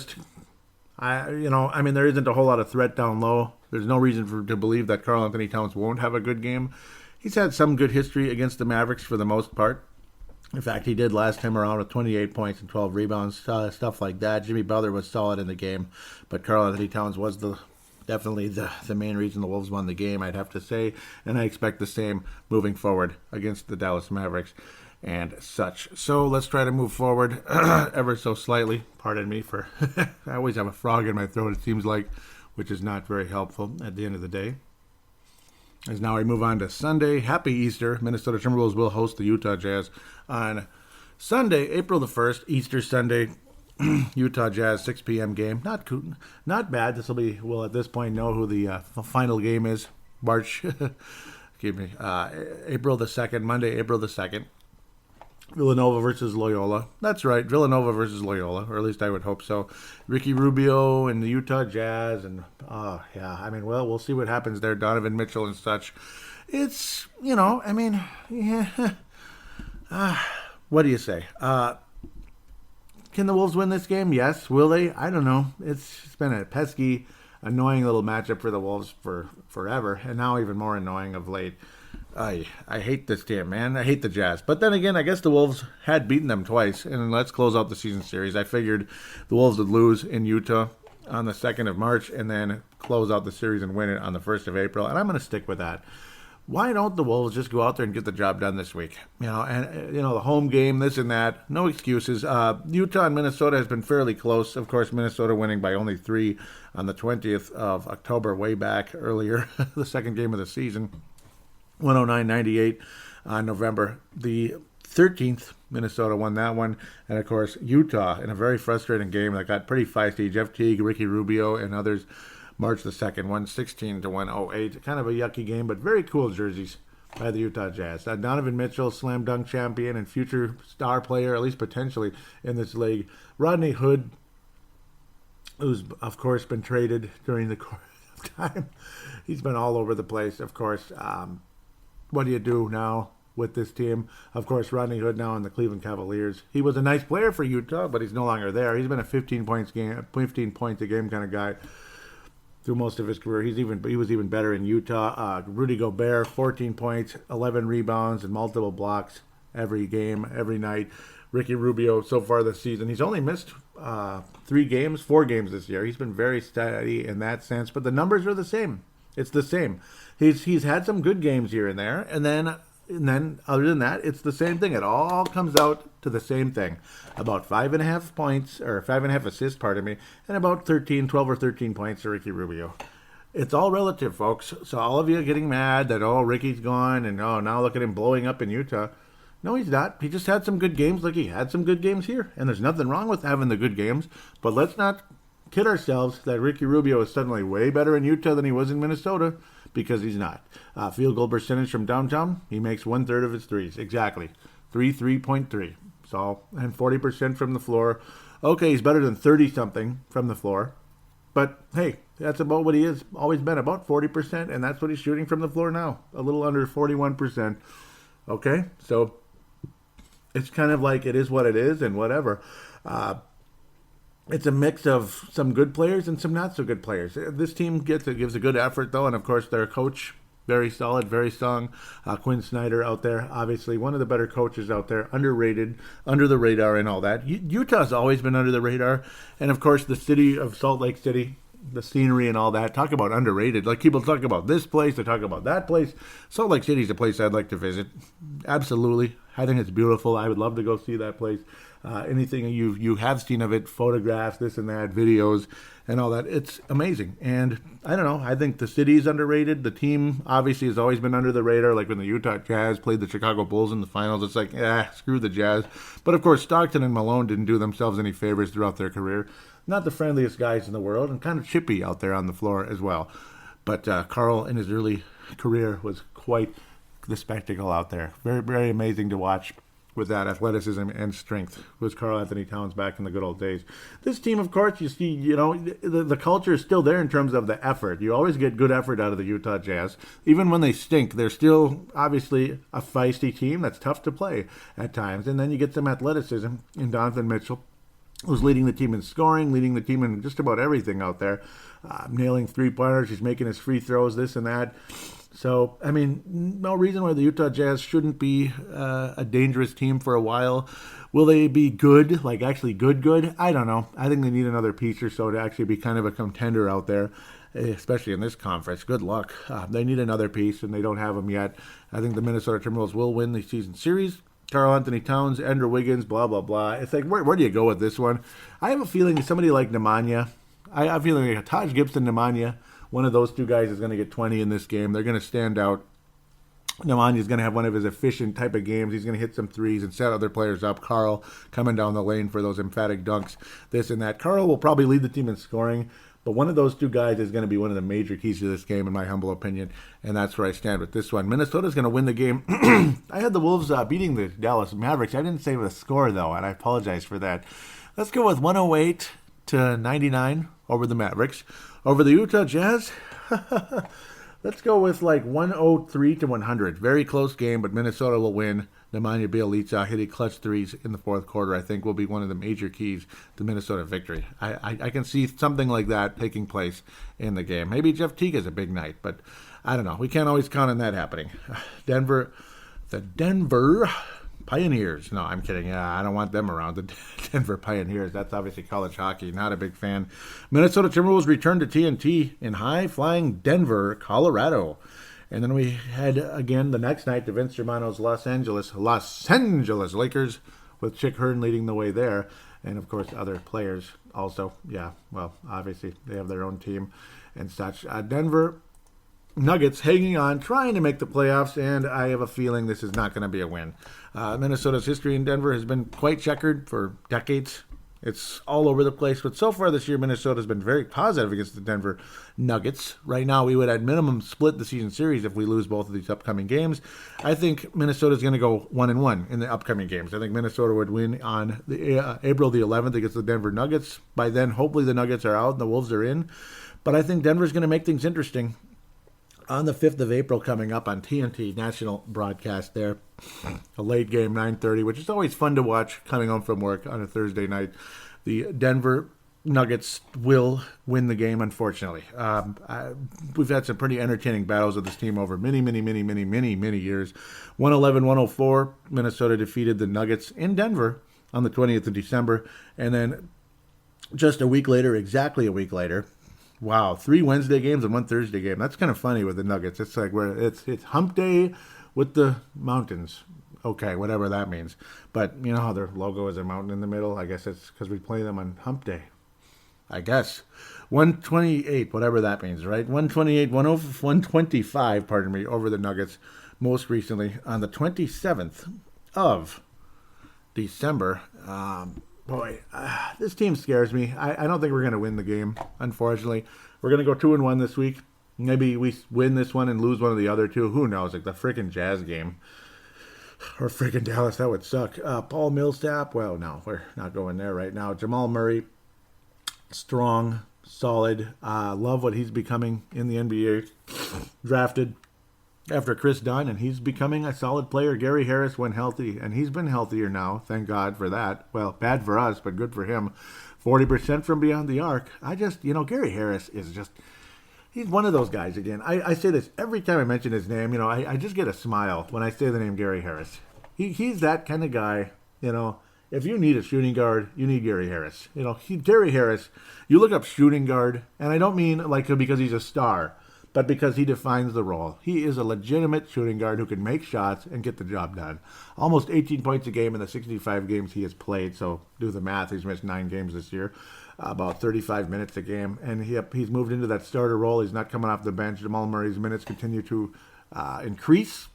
[SPEAKER 1] isn't a whole lot of threat down low. There's no reason to believe that Karl Anthony Towns won't have a good game. He's had some good history against the Mavericks for the most part. In fact, he did last time around with 28 points and 12 rebounds, stuff like that. Jimmy Butler was solid in the game, but Karl Anthony Towns was definitely the main reason the Wolves won the game, I'd have to say, and I expect the same moving forward against the Dallas Mavericks and such. So let's try to move forward ever so slightly. Pardon me for I always have a frog in my throat, it seems like, which is not very helpful at the end of the day. As now we move on to Sunday. Happy Easter. Minnesota Timberwolves will host the Utah Jazz on Sunday, April the 1st, Easter Sunday. Utah Jazz, 6 p.m. game. Not bad. We'll at this point know who the final game is. April the 2nd, Monday, April the 2nd. Villanova versus Loyola. That's right, Villanova versus Loyola, or at least I would hope so. Ricky Rubio and the Utah Jazz, and we'll see what happens there. Donovan Mitchell and such. It's, what do you say? Can the Wolves win this game? Yes. Will they? I don't know. It's been a pesky, annoying little matchup for the Wolves for forever, and now even more annoying of late. I hate this team, man. I hate the Jazz. But then again, I guess the Wolves had beaten them twice. And let's close out the season series. I figured the Wolves would lose in Utah on the 2nd of March and then close out the series and win it on the 1st of April. And I'm going to stick with that. Why don't the Wolves just go out there and get the job done this week? The home game, this and that. No excuses. Utah and Minnesota has been fairly close. Of course, Minnesota winning by only 3 on the 20th of October, way back earlier, the second game of the season. 109-98 on November the 13th. Minnesota won that one. And, of course, Utah in a very frustrating game that got pretty feisty. Jeff Teague, Ricky Rubio, and others March the 2nd, 116-108. Kind of a yucky game, but very cool jerseys by the Utah Jazz. Donovan Mitchell, slam dunk champion and future star player, at least potentially, in this league. Rodney Hood, who's, of course, been traded during the course of time. He's been all over the place, of course. What do you do now with this team? Of course, Rodney Hood now on the Cleveland Cavaliers. He was a nice player for Utah, but he's no longer there. He's been a 15 points a game kind of guy through most of his career. He was even better in Utah. Rudy Gobert, 14 points, 11 rebounds, and multiple blocks every game, every night. Ricky Rubio, so far this season, he's only missed 4 games this year. He's been very steady in that sense, but the numbers are the same. It's the same. He's had some good games here and there, and then other than that, it's the same thing. It all comes out to the same thing. About 5.5 points, or 5.5 assists, and about 12 or 13 points to Ricky Rubio. It's all relative, folks. So all of you getting mad that, Ricky's gone, and now look at him blowing up in Utah. No, he's not. He just had some good games like he had some good games here. And there's nothing wrong with having the good games, but let's not kid ourselves that Ricky Rubio is suddenly way better in Utah than he was in Minnesota, because he's not. Field goal percentage from downtown, he makes 1/3 of his threes. Exactly. 3.3. So, and 40% from the floor. Okay, he's better than 30-something from the floor. But, hey, that's about what he has always been, about 40%, and that's what he's shooting from the floor now. A little under 41%. Okay, so it's kind of like it is what it is and whatever. It's a mix of some good players and some not so good players. This team gives a good effort, though, and of course their coach, very solid, very strong. Quinn Snyder out there, obviously one of the better coaches out there, underrated, under the radar and all that. Utah's always been under the radar, and of course the city of Salt Lake City, the scenery and all that. Talk about underrated. Like, people talk about this place, they talk about that place. Salt Lake City is a place I'd like to visit. Absolutely. I think it's beautiful. I would love to go see that place. Anything you have seen of it, photographs, this and that, videos, and all that, it's amazing. And I don't know, I think the city is underrated. The team obviously has always been under the radar. Like when the Utah Jazz played the Chicago Bulls in the finals, it's like, screw the Jazz. But of course, Stockton and Malone didn't do themselves any favors throughout their career. Not the friendliest guys in the world, and kind of chippy out there on the floor as well. But Karl in his early career was quite the spectacle out there. Very, very amazing to watch. With that athleticism and strength was Karl Anthony Towns back in the good old days. This team, of course, you see, the culture is still there in terms of the effort. You always get good effort out of the Utah Jazz. Even when they stink, they're still obviously a feisty team that's tough to play at times. And then you get some athleticism in Donovan Mitchell, who's leading the team in scoring, leading the team in just about everything out there. Nailing three-pointers, he's making his free throws, this and that. So, I mean, no reason why the Utah Jazz shouldn't be a dangerous team for a while. Will they be good, like actually good? I don't know. I think they need another piece or so to actually be kind of a contender out there, especially in this conference. Good luck. They need another piece, and they don't have them yet. I think the Minnesota Timberwolves will win the season series. Karl Anthony Towns, Andrew Wiggins, blah, blah, blah. It's like, where do you go with this one? I have a feeling somebody like Nemanja, I have a feeling like Taj Gibson, Nemanja, one of those two guys is going to get 20 in this game. They're going to stand out. Nemanja is going to have one of his efficient type of games. He's going to hit some threes and set other players up. Karl coming down the lane for those emphatic dunks, this and that. Karl will probably lead the team in scoring, but one of those two guys is going to be one of the major keys to this game, in my humble opinion, and that's where I stand with this one. Minnesota's going to win the game. I had the Wolves beating the Dallas Mavericks. I didn't say the score, though, and I apologize for that. Let's go with 108-99 over the Mavericks. Over the Utah Jazz, let's go with like 103-100. Very close game, but Minnesota will win. Nemanja Bjelica hitting clutch threes in the fourth quarter, I think, will be one of the major keys to Minnesota victory. I can see something like that taking place in the game. Maybe Jeff Teague has a big night, but I don't know. We can't always count on that happening. The Denver Pioneers. No, I'm kidding. I don't want them around. The Denver Pioneers. That's obviously college hockey. Not a big fan. Minnesota Timberwolves return to TNT in high-flying Denver, Colorado. And then we head again the next night to Vince Germano's Los Angeles Lakers, with Chick Hearn leading the way there. And, of course, other players also. Yeah, well, obviously they have their own team and such. Denver Nuggets hanging on, trying to make the playoffs, and I have a feeling this is not going to be a win. Minnesota's history in Denver has been quite checkered for decades. It's all over the place, but so far this year, Minnesota's been very positive against the Denver Nuggets. Right now, we would at minimum split the season series if we lose both of these upcoming games. I think Minnesota's going to go 1-1 in the upcoming games. I think Minnesota would win on April the 11th against the Denver Nuggets. By then, hopefully the Nuggets are out and the Wolves are in. But I think Denver's going to make things interesting. On the 5th of April coming up on TNT national broadcast there. A late game, 9:30, which is always fun to watch coming home from work on a Thursday night. The Denver Nuggets will win the game, unfortunately. We've had some pretty entertaining battles with this team over many years. 111-104, Minnesota defeated the Nuggets in Denver on the 20th of December. And then just exactly a week later, wow, 3 Wednesday games and 1 Thursday game. That's kind of funny with the Nuggets. It's like it's hump day with the mountains. Okay, whatever that means. But you know how their logo is a mountain in the middle? I guess it's because we play them on hump day. I guess. 128, whatever that means, right? 125, pardon me, over the Nuggets most recently on the 27th of December. This team scares me. I don't think we're going to win the game, unfortunately. We're going to go 2-1 this week. Maybe we win this one and lose one of the other two. Who knows? Like the freaking Jazz game. Or freaking Dallas. That would suck. Paul Millsap. Well, no, we're not going there right now. Jamal Murray. Strong. Solid. Love what he's becoming in the NBA. Drafted after Chris Dunn, and he's becoming a solid player. Gary Harris went healthy, and he's been healthier now. Thank God for that. Well, bad for us, but good for him. 40% from beyond the arc. Gary Harris is just, he's one of those guys again. I say this every time I mention his name. I just get a smile when I say the name Gary Harris. He's that kind of guy, if you need a shooting guard, you need Gary Harris. Gary Harris, you look up shooting guard, and I don't mean like because he's a star, but because he defines the role. He is a legitimate shooting guard who can make shots and get the job done. Almost 18 points a game in the 65 games he has played, so do the math. He's missed 9 games this year, about 35 minutes a game, and he's moved into that starter role. He's not coming off the bench. Jamal Murray's minutes continue to increase.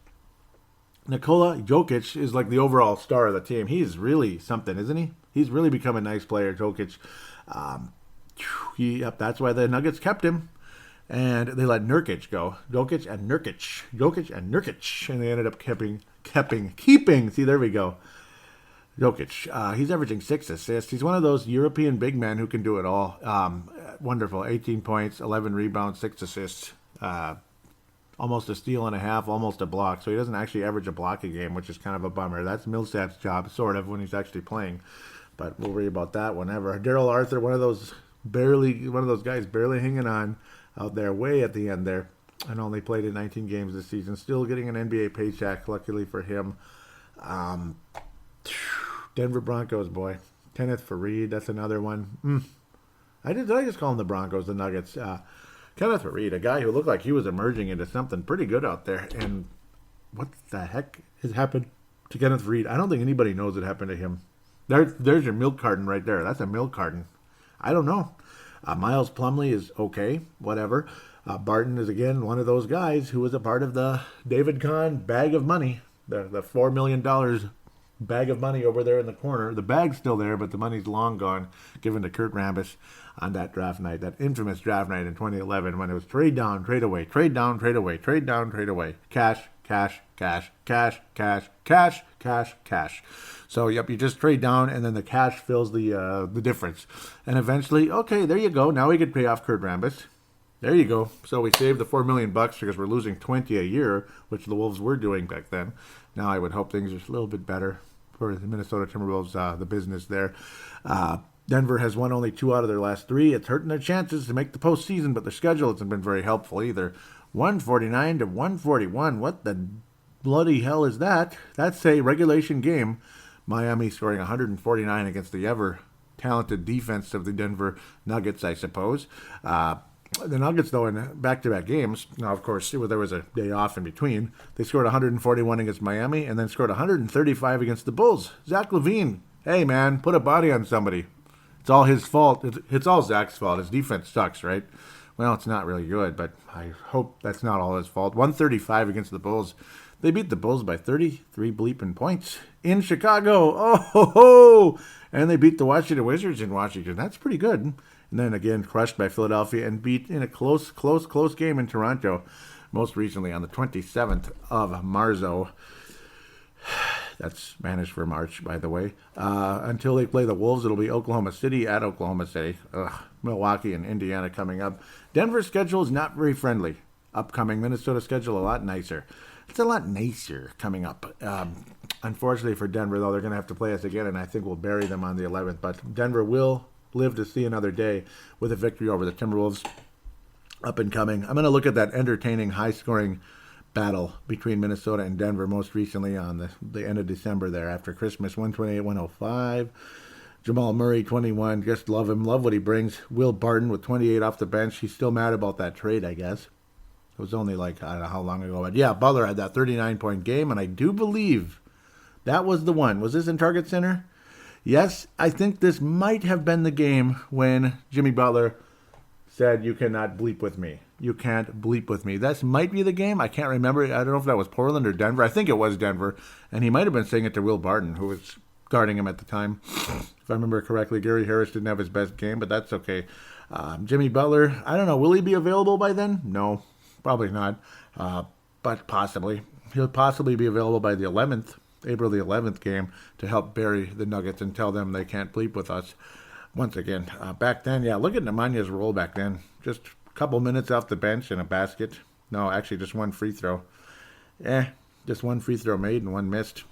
[SPEAKER 1] Nikola Jokic is like the overall star of the team. He's really something, isn't he? He's really become a nice player, Jokic. That's why the Nuggets kept him. And they let Nurkic go. Jokic and Nurkic. And they ended up keeping. See, there we go. Jokic. He's averaging 6 assists. He's one of those European big men who can do it all. Wonderful. 18 points, 11 rebounds, 6 assists. Almost a steal and a half, almost a block. So he doesn't actually average a block a game, which is kind of a bummer. That's Millsap's job, sort of, when he's actually playing. But we'll worry about that whenever. Daryl Arthur, one of those guys barely hanging on out there way at the end there, and only played in 19 games this season. Still getting an NBA paycheck, luckily for him. Denver Broncos, boy. Kenneth Faried, that's another one. Did I just call him the Broncos, the Nuggets? Kenneth Faried, a guy who looked like he was emerging into something pretty good out there. And what the heck has happened to Kenneth Faried? I don't think anybody knows what happened to him. There's your milk carton right there. That's a milk carton. I don't know. Miles Plumlee is okay, whatever. Barton is, again, one of those guys who was a part of the David Kahn bag of money, the $4 million bag of money over there in the corner. The bag's still there, but the money's long gone, given to Kurt Rambis on that draft night, that infamous draft night in 2011 when it was trade down, trade away, trade down, trade away, trade down, trade away. Cash, cash, cash, cash, cash, cash, cash, cash. So, yep, you just trade down, and then the cash fills the difference. And eventually, okay, there you go. Now we could pay off Kurt Rambis. There you go. So we saved the $4 million because we're losing 20 a year, which the Wolves were doing back then. Now I would hope things are a little bit better for the Minnesota Timberwolves, the business there. Denver has won only 2 out of their last 3. It's hurting their chances to make the postseason, but their schedule hasn't been very helpful either. 149 to 141. What the bloody hell is that? That's a regulation game. Miami scoring 149 against the ever-talented defense of the Denver Nuggets, I suppose. The Nuggets, though, in back-to-back games, now, of course, there was a day off in between, they scored 141 against Miami and then scored 135 against the Bulls. Zach LaVine, hey, man, put a body on somebody. It's all his fault. It's all Zach's fault. His defense sucks, right? Well, it's not really good, but I hope that's not all his fault. 135 against the Bulls. They beat the Bulls by 33 bleeping points in Chicago. Oh, ho, ho. And they beat the Washington Wizards in Washington. That's pretty good. And then again, crushed by Philadelphia and beat in a close game in Toronto, most recently on the 27th of Marzo. That's Spanish for March, by the way. Until they play the Wolves, it'll be Oklahoma City at Oklahoma City. Milwaukee and Indiana coming up. Denver's schedule is not very friendly. Upcoming Minnesota schedule a lot nicer. It's a lot nicer coming up. Unfortunately for Denver, though, they're going to have to play us again, and I think we'll bury them on the 11th. But Denver will live to see another day with a victory over the Timberwolves. Up and coming. I'm going to look at that entertaining, high-scoring battle between Minnesota and Denver most recently on the end of December there after Christmas, 128-105. Jamal Murray, 21. Just love him. Love what he brings. Will Barton with 28 off the bench. He's still mad about that trade, I guess. It was only I don't know how long ago. But yeah, Butler had that 39-point game, and I do believe that was the one. Was this in Target Center? Yes, I think this might have been the game when Jimmy Butler said, "You cannot bleep with me. You can't bleep with me." This might be the game. I can't remember. I don't know if that was Portland or Denver. I think it was Denver. And he might have been saying it to Will Barton, who was guarding him at the time. If I remember correctly, Gary Harris didn't have his best game, but that's okay. Jimmy Butler, I don't know. Will he be available by then? No, probably not. But possibly. He'll possibly be available by the 11th. April the 11th game to help bury the Nuggets and tell them they can't bleep with us once again. Back then, yeah, look at Nemanya's role back then. Just a couple minutes off the bench and a basket. No, actually just one free throw. Just one free throw made and one missed.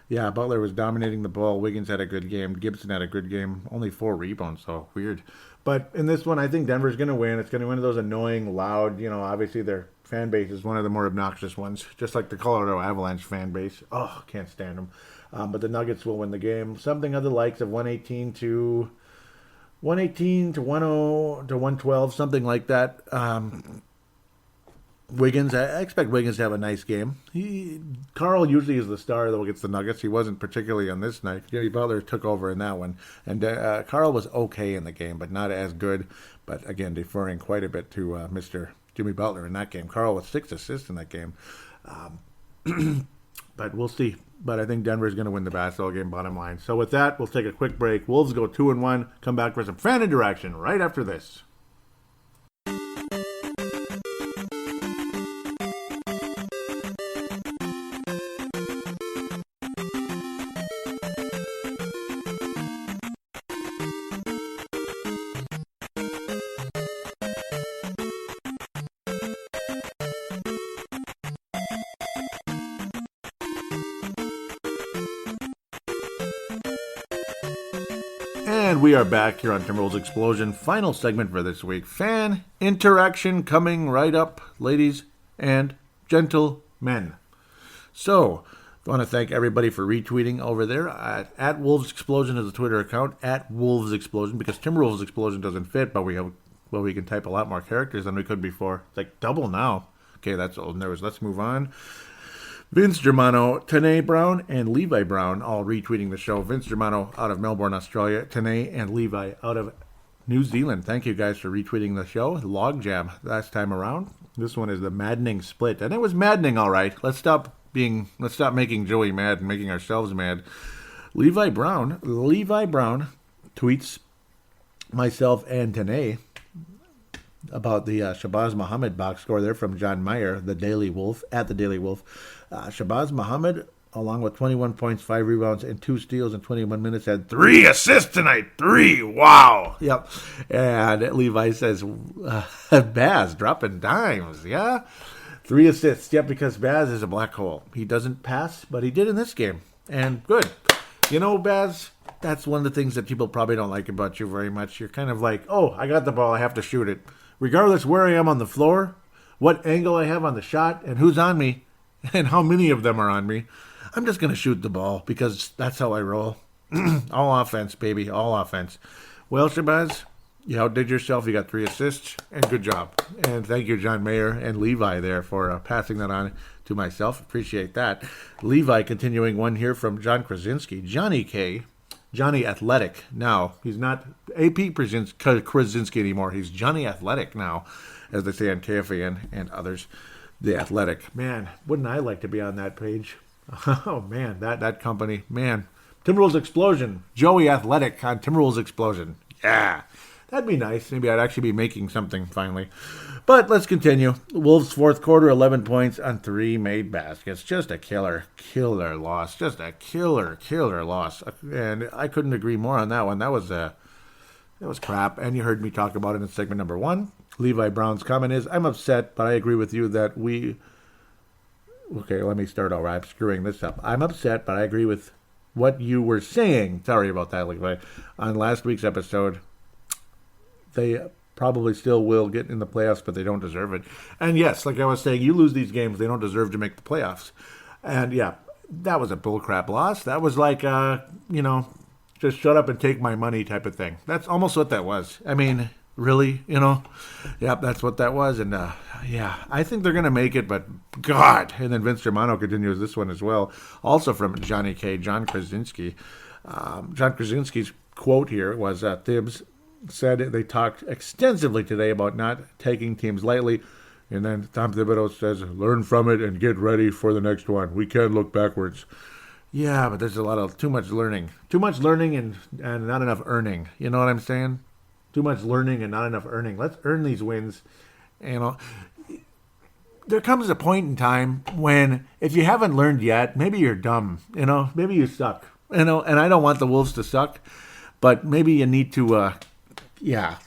[SPEAKER 1] Yeah, Butler was dominating the ball. Wiggins had a good game. Gibson had a good game. Only 4 rebounds, so weird. But in this one, I think Denver's going to win. It's going to be one of those annoying, loud, obviously they're fan base is one of the more obnoxious ones, just like the Colorado Avalanche fan base. Oh, can't stand them. But the Nuggets will win the game. Something of the likes of 118 to 10 to 112, something like that. Wiggins, I expect Wiggins to have a nice game. Karl usually is the star, though, against the Nuggets. He wasn't particularly on this night. Jimmy Butler took over in that one. And Karl was okay in the game, but not as good. But, again, deferring quite a bit to Mr. Jimmy Butler in that game. Karl with 6 assists in that game. But we'll see. But I think Denver's going to win the basketball game, bottom line. So with that, we'll take a quick break. Wolves go 2-1. Come back for some fan interaction right after this. And we are back here on Timberwolves Explosion. Final segment for this week. Fan interaction coming right up, ladies and gentlemen. So, I want to thank everybody for retweeting over there. At Wolves Explosion is the Twitter account. At Wolves Explosion, because Timberwolves Explosion doesn't fit, but we can type a lot more characters than we could before. It's like double now. Okay, that's old news. Let's move on. Vince Germano, Tanae Brown, and Levi Brown all retweeting the show. Vince Germano out of Melbourne, Australia. Tanae and Levi out of New Zealand. Thank you guys for retweeting the show. Logjam last time around. This one is the Maddening Split. And it was maddening, all right. Let's stop making Joey mad and making ourselves mad. Levi Brown tweets myself and Tanae about the Shabazz Muhammad box score there from John Meyer, the Daily Wolf, at the Daily Wolf. Shabazz Muhammad, along with 21 points, 5 rebounds, and 2 steals in 21 minutes, had 3 assists tonight. 3! Wow! Yep. And Levi says, Baz dropping dimes, yeah? 3 assists. Yep, because Baz is a black hole. He doesn't pass, but he did in this game. And good. You know, Baz, that's one of the things that people probably don't like about you very much. You're kind of like, oh, I got the ball, I have to shoot it. Regardless where I am on the floor, what angle I have on the shot, and who's on me, and how many of them are on me, I'm just going to shoot the ball because that's how I roll. All offense, baby, all offense. Well, Shabazz, you outdid yourself. You got 3 assists, and good job. And thank you, John Mayer and Levi there for passing that on to myself. Appreciate that. Levi continuing one here from John Krasinski. Johnny K. Johnny Athletic now. He's not AP Krasinski anymore. He's Johnny Athletic now, as they say on KFAN and others. The Athletic. Man, wouldn't I like to be on that page? Oh, man, that company. Man, Timberwolves Explosion. Joey Athletic on Timberwolves Explosion. Yeah, that'd be nice. Maybe I'd actually be making something finally. But let's continue. Wolves' fourth quarter, 11 points on 3 made baskets. Just a killer loss. Just a killer loss. And I couldn't agree more on that one. That was crap. And you heard me talk about it in segment number 1. Levi Brown's comment is, I'm upset, but I agree with you that Okay, let me start over. I'm screwing this up. I'm upset, but I agree with what you were saying. Sorry about that, Levi. On last week's episode, they probably still will get in the playoffs, but they don't deserve it. And yes, like I was saying, you lose these games, they don't deserve to make the playoffs. And yeah, that was a bullcrap loss. That was like, just shut up and take my money type of thing. That's almost what that was. I mean, really, Yep, that's what that was. And yeah, I think they're going to make it, but God. And then Vince Germano continues this one as well. Also from Johnny K. John Krasinski. John Krasinski's quote here was Thibs said they talked extensively today about not taking teams lightly. And then Tom Thibodeau says, learn from it and get ready for the next one. We can't look backwards. Yeah, but there's too much learning. Too much learning and not enough earning. You know what I'm saying? Too much learning and not enough earning. Let's earn these wins. There comes a point in time when if you haven't learned yet, maybe you're dumb. Maybe you suck. And I don't want the Wolves to suck, but maybe you need to,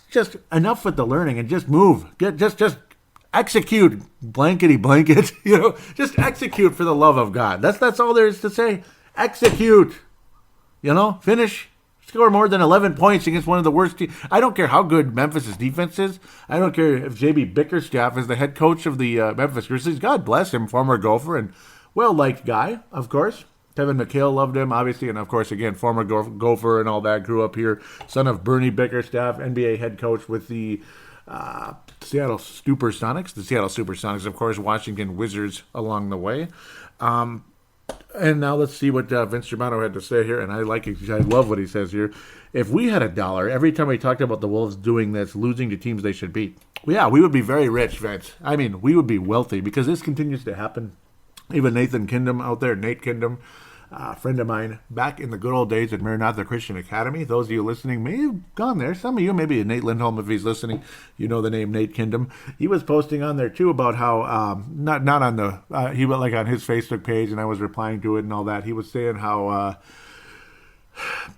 [SPEAKER 1] just enough with the learning and just move. Just execute, blankety blanket. Just execute for the love of God. That's all there is to say. Execute. Finish Score more than 11 points against one of the worst teams. I don't care how good Memphis' defense is. I don't care if J.B. Bickerstaff is the head coach of the Memphis Grizzlies. God bless him, former Gopher and well-liked guy, of course. Kevin McHale loved him, obviously, and of course, again, former Gopher and all that. Grew up here, son of Bernie Bickerstaff, NBA head coach with the Seattle Supersonics. The Seattle Supersonics, of course, Washington Wizards along the way. And now let's see what Vince Germano had to say here, and I like it. I love what he says here. If we had $1 every time we talked about the Wolves doing this, losing to teams they should beat, yeah, we would be very rich, Vince. I mean, we would be wealthy because this continues to happen. Even Nathan Kingdom out there, Nate Kingdom, a friend of mine, back in the good old days at Maranatha Christian Academy. Those of you listening may have gone there. Some of you, maybe Nate Lindholm, if he's listening, you know the name Nate Kingdom. He was posting on there too about how not on the he went like on his Facebook page, and I was replying to it and all that. He was saying how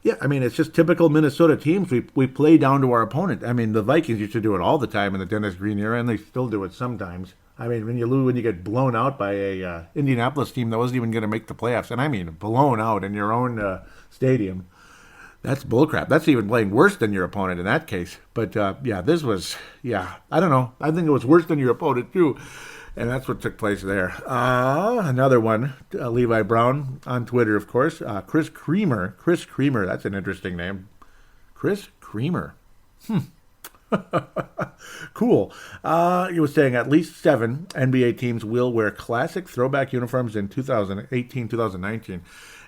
[SPEAKER 1] yeah, I mean, it's just typical Minnesota teams. We play down to our opponent. I mean, the Vikings used to do it all the time in the Dennis Green era, and they still do it sometimes. I mean, when you get blown out by a Indianapolis team that wasn't even going to make the playoffs, and I mean blown out in your own stadium, that's bullcrap. That's even playing worse than your opponent in that case. But yeah, this was, yeah, I don't know. I think it was worse than your opponent too, and that's what took place there. Another one, Levi Brown on Twitter, of course. Chris Creamer. Chris Creamer, that's an interesting name. Chris Creamer. Cool. He was saying at least 7 NBA teams will wear classic throwback uniforms in 2018, 2019.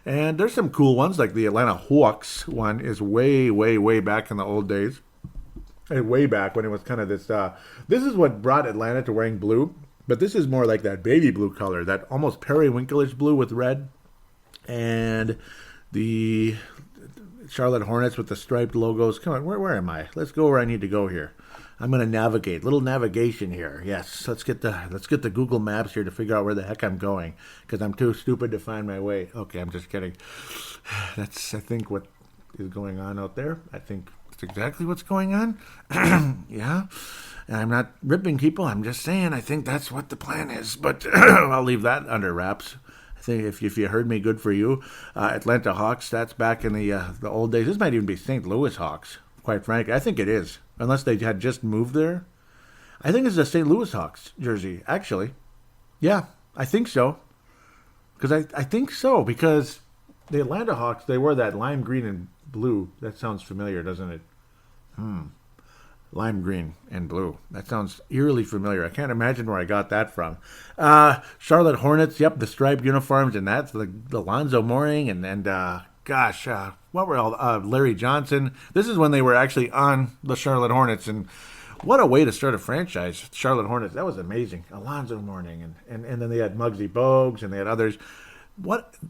[SPEAKER 1] And there's some cool ones, like the Atlanta Hawks one is way, way, way back in the old days. Way back when it was kind of this, this is what brought Atlanta to wearing blue, but this is more like that baby blue color, that almost periwinkle-ish blue with red. And the Charlotte Hornets with the striped logos. Come on, where am I? Let's go where I need to go here. I'm going to navigate. Little navigation here. Yes, let's get the Google Maps here to figure out where the heck I'm going, because I'm too stupid to find my way. Okay, I'm just kidding. That's, I think, what is going on out there. I think that's exactly what's going on. Yeah. And I'm not ripping people. I'm just saying I think that's what the plan is. But I'll leave that under wraps. If you heard me, good for you. Atlanta Hawks, that's back in the old days. This might even be St. Louis Hawks, quite frankly. I think it is, unless they had just moved there. I think it's a St. Louis Hawks jersey, actually. Yeah, I think so. Because I think so, because the Atlanta Hawks, they wore that lime green and blue. That sounds familiar, doesn't it? Lime green and blue. That sounds eerily familiar. I can't imagine where I got that from. Charlotte Hornets, yep, the striped uniforms, and that's the Alonzo Mourning, and gosh, what were all, Larry Johnson. This is when they were actually on the Charlotte Hornets, and what a way to start a franchise, Charlotte Hornets. That was amazing. Alonzo Mourning, and then they had Muggsy Bogues, and they had others.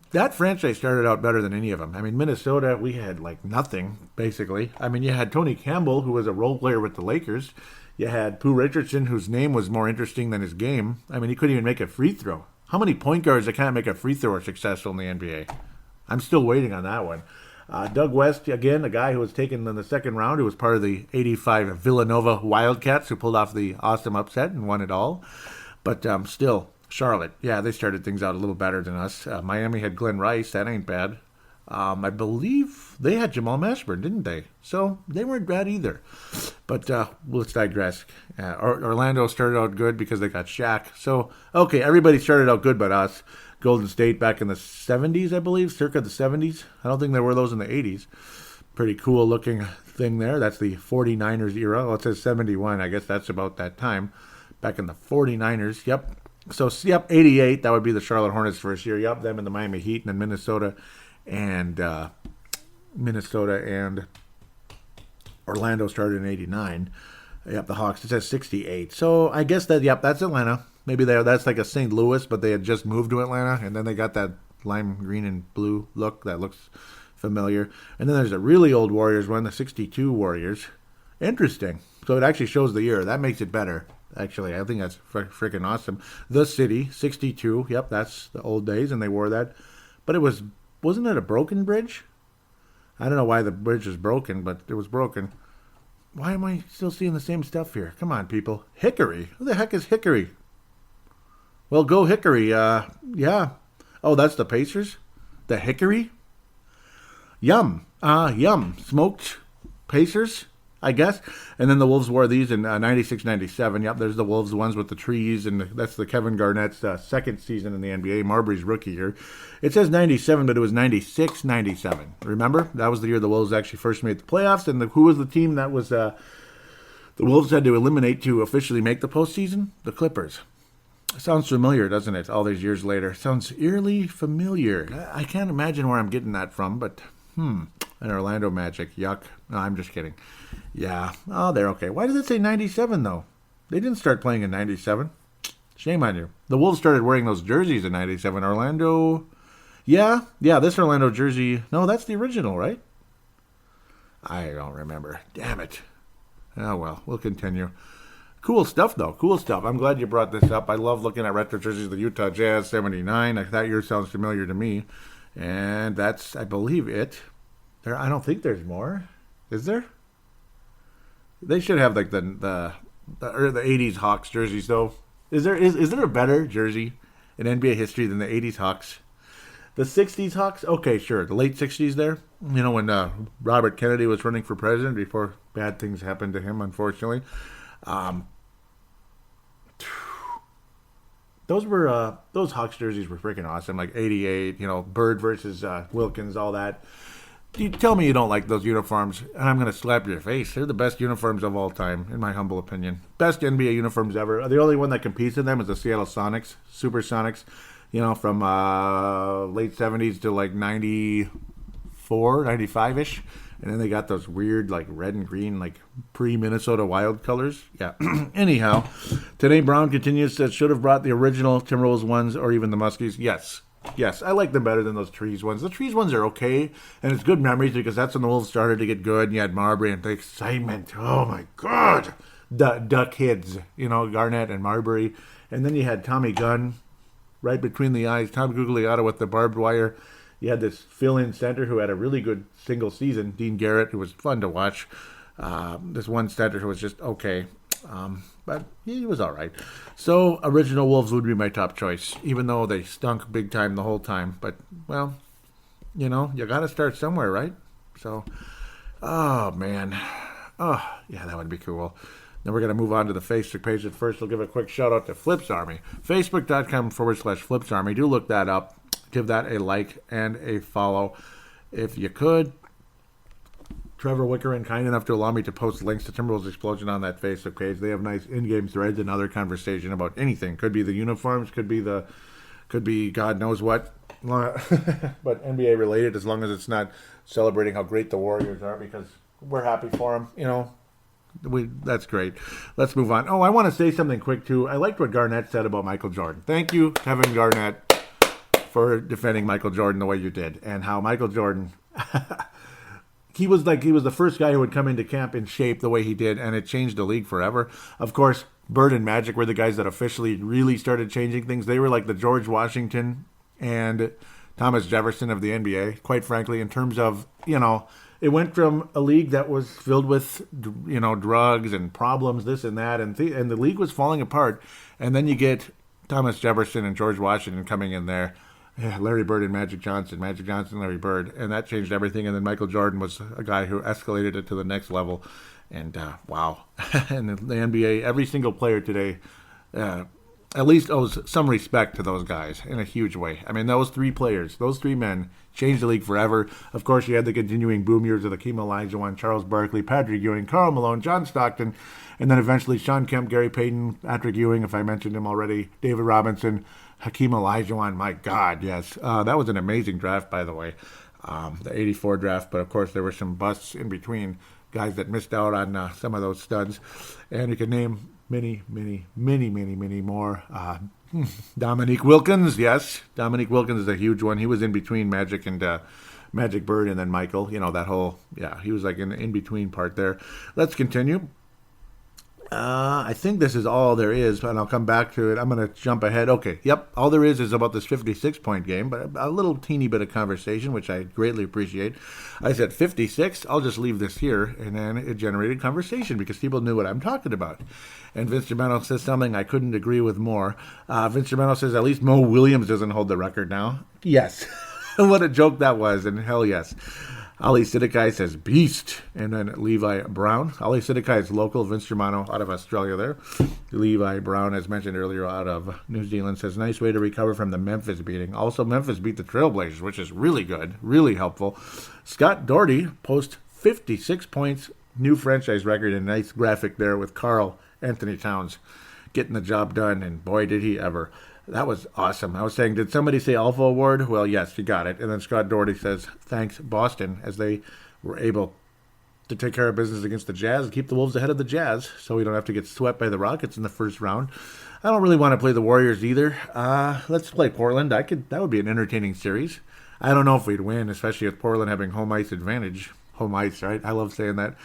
[SPEAKER 1] That franchise started out better than any of them. I mean, Minnesota, we had like nothing, basically. I mean, you had Tony Campbell, who was a role player with the Lakers. You had Pooh Richardson, whose name was more interesting than his game. I mean, he couldn't even make a free throw. How many point guards that can't make a free throw are successful in the NBA? I'm still waiting on that one. Doug West, again, a guy who was taken in the second round, who was part of the 85 Villanova Wildcats, who pulled off the awesome upset and won it all. But still, Charlotte, yeah, they started things out a little better than us. Miami had Glenn Rice. That ain't bad. I believe they had Jamal Mashburn, didn't they? So they weren't bad either. But let's digress. Orlando started out good because they got Shaq. So, okay, everybody started out good but us. Golden State back in the 70s, I believe, circa the 70s. I don't think there were those in the 80s. Pretty cool looking thing there. That's the 49ers era. Well, it says 71. I guess that's about that time. Back in the 49ers. Yep. So, yep, 88, that would be the Charlotte Hornets first year. Yep, them and the Miami Heat, and then Minnesota and Orlando started in 89. Yep, the Hawks, it says 68. So, I guess that, yep, that's Atlanta. Maybe that's like a St. Louis, but they had just moved to Atlanta, and then they got that lime green and blue look that looks familiar. And then there's a really old Warriors one, the 62 Warriors. Interesting. So, it actually shows the year. That makes it better. Actually, I think that's freaking awesome. The City, 62. Yep, that's the old days, and they wore that. But wasn't it a broken bridge? I don't know why the bridge was broken, but it was broken. Why am I still seeing the same stuff here? Come on, people. Hickory. Who the heck is Hickory? Well, go Hickory. Yeah. Oh, that's the Pacers? The Hickory? Yum. Smoked Pacers, I guess. And then the Wolves wore these in 96, 97. Yep, there's the Wolves ones with the trees, and that's the Kevin Garnett's second season in the NBA, Marbury's rookie year. It says 97, but it was 96, 97. Remember? That was the year the Wolves actually first made the playoffs, and who was the team that was the Wolves had to eliminate to officially make the postseason? The Clippers. Sounds familiar, doesn't it, all these years later? Sounds eerily familiar. I can't imagine where I'm getting that from, but an Orlando Magic. Yuck. No, I'm just kidding. Yeah. Oh, they're okay. Why does it say 97, though? They didn't start playing in 97. Shame on you. The Wolves started wearing those jerseys in 97. Orlando. Yeah, this Orlando jersey. No, that's the original, right? I don't remember. Damn it. Oh, well, we'll continue. Cool stuff, though. Cool stuff. I'm glad you brought this up. I love looking at retro jerseys of the Utah Jazz 79. That year sounds familiar to me. And that's, I believe, it. I don't think there's more. Is there? They should have like the 80s Hawks jerseys, though. Is there a better jersey in NBA history than the 80s Hawks? The 60s Hawks? Okay, sure. The late 60s there. You know, when Robert Kennedy was running for president before bad things happened to him, unfortunately. Those Hawks jerseys were freaking awesome. Like 88, you know, Bird versus Wilkins, all that. You tell me you don't like those uniforms, and I'm going to slap your face. They're the best uniforms of all time, in my humble opinion. Best NBA uniforms ever. The only one that competes in them is the Seattle Sonics, Supersonics, you know, from late 70s to like 94, 95-ish. And then they got those weird, like, red and green, like, pre-Minnesota Wild colors. Yeah. Anyhow, today Brown continues to should have brought the original Timberwolves ones or even the Muskies. Yes, I like them better than those Trees ones. The Trees ones are okay, and it's good memories because that's when the Wolves started to get good, and you had Marbury and the excitement. Oh, my God. The kids, you know, Garnett and Marbury. And then you had Tommy Gunn right between the eyes, Tom Gugliotta with the barbed wire. You had this fill-in center who had a really good single season, Dean Garrett, who was fun to watch. This one center who was just okay. But he was all right. So, original Wolves would be my top choice, even though they stunk big time the whole time. But, well, you know, you got to start somewhere, right? So, oh, man. Oh, yeah, that would be cool. Then we're going to move on to the Facebook page. At first, we'll give a quick shout-out to Flips Army. Facebook.com/Flips Army. Do look that up. Give that a like and a follow if you could. Trevor Wickerin, kind enough to allow me to post links to Timberwolves Explosion on that Facebook page. They have nice in-game threads and other conversation about anything. Could be the uniforms, could be God knows what, but NBA related, as long as it's not celebrating how great the Warriors are, because we're happy for them. You know, that's great. Let's move on. Oh, I want to say something quick too. I liked what Garnett said about Michael Jordan. Thank you, Kevin Garnett, for defending Michael Jordan the way you did, and how Michael Jordan. He was the first guy who would come into camp in shape the way he did, and it changed the league forever. Of course, Bird and Magic were the guys that officially really started changing things. They were like the George Washington and Thomas Jefferson of the NBA, quite frankly, in terms of, you know, it went from a league that was filled with, you know, drugs and problems, this and that, and the league was falling apart. And then you get Thomas Jefferson and George Washington coming in there. Yeah, Larry Bird and Magic Johnson, Larry Bird, and that changed everything. And then Michael Jordan was a guy who escalated it to the next level. And wow, and the NBA, every single player today, at least owes some respect to those guys in a huge way. I mean, those three men, changed the league forever. Of course, you had the continuing boom years of Hakeem Olajuwon, Charles Barkley, Patrick Ewing, Karl Malone, John Stockton, and then eventually Sean Kemp, Gary Payton, Patrick Ewing, if I mentioned him already, David Robinson, Hakeem Olajuwon. My God, yes. That was an amazing draft, by the way, the 84 draft. But, of course, there were some busts in between, guys that missed out on some of those studs. And you can name many more. Dominique Wilkins, yes. Dominique Wilkins is a huge one. He was in between Magic and Magic Bird and then Michael. You know, that whole, yeah, he was like in the in-between part there. Let's continue. I think this is all there is, and I'll come back to it. I'm going to jump ahead. Okay, yep, all there is about this 56-point game, but a little teeny bit of conversation, which I greatly appreciate. I said 56, I'll just leave this here, and then it generated conversation because people knew what I'm talking about. And Vince Germano says something I couldn't agree with more. Vince Germano says at least Mo Williams doesn't hold the record now. Yes. What a joke that was, and hell yes. Ali Sidikai says beast. And then Levi Brown. Ali Sidikai is local. Vince Germano out of Australia there. Levi Brown, as mentioned earlier, out of New Zealand, says nice way to recover from the Memphis beating. Also, Memphis beat the Trailblazers, which is really good. Really helpful. Scott Doherty posts 56 points. New franchise record. And nice graphic there with Karl Anthony Towns getting the job done. And boy, did he ever. That was awesome. I was saying, did somebody say Alpha Award? Well, yes, you got it. And then Scott Doherty says, thanks, Boston, as they were able to take care of business against the Jazz and keep the Wolves ahead of the Jazz so we don't have to get swept by the Rockets in the first round. I don't really want to play the Warriors either. Let's play Portland. That would be an entertaining series. I don't know if we'd win, especially with Portland having home ice advantage. Home ice, right? I love saying that.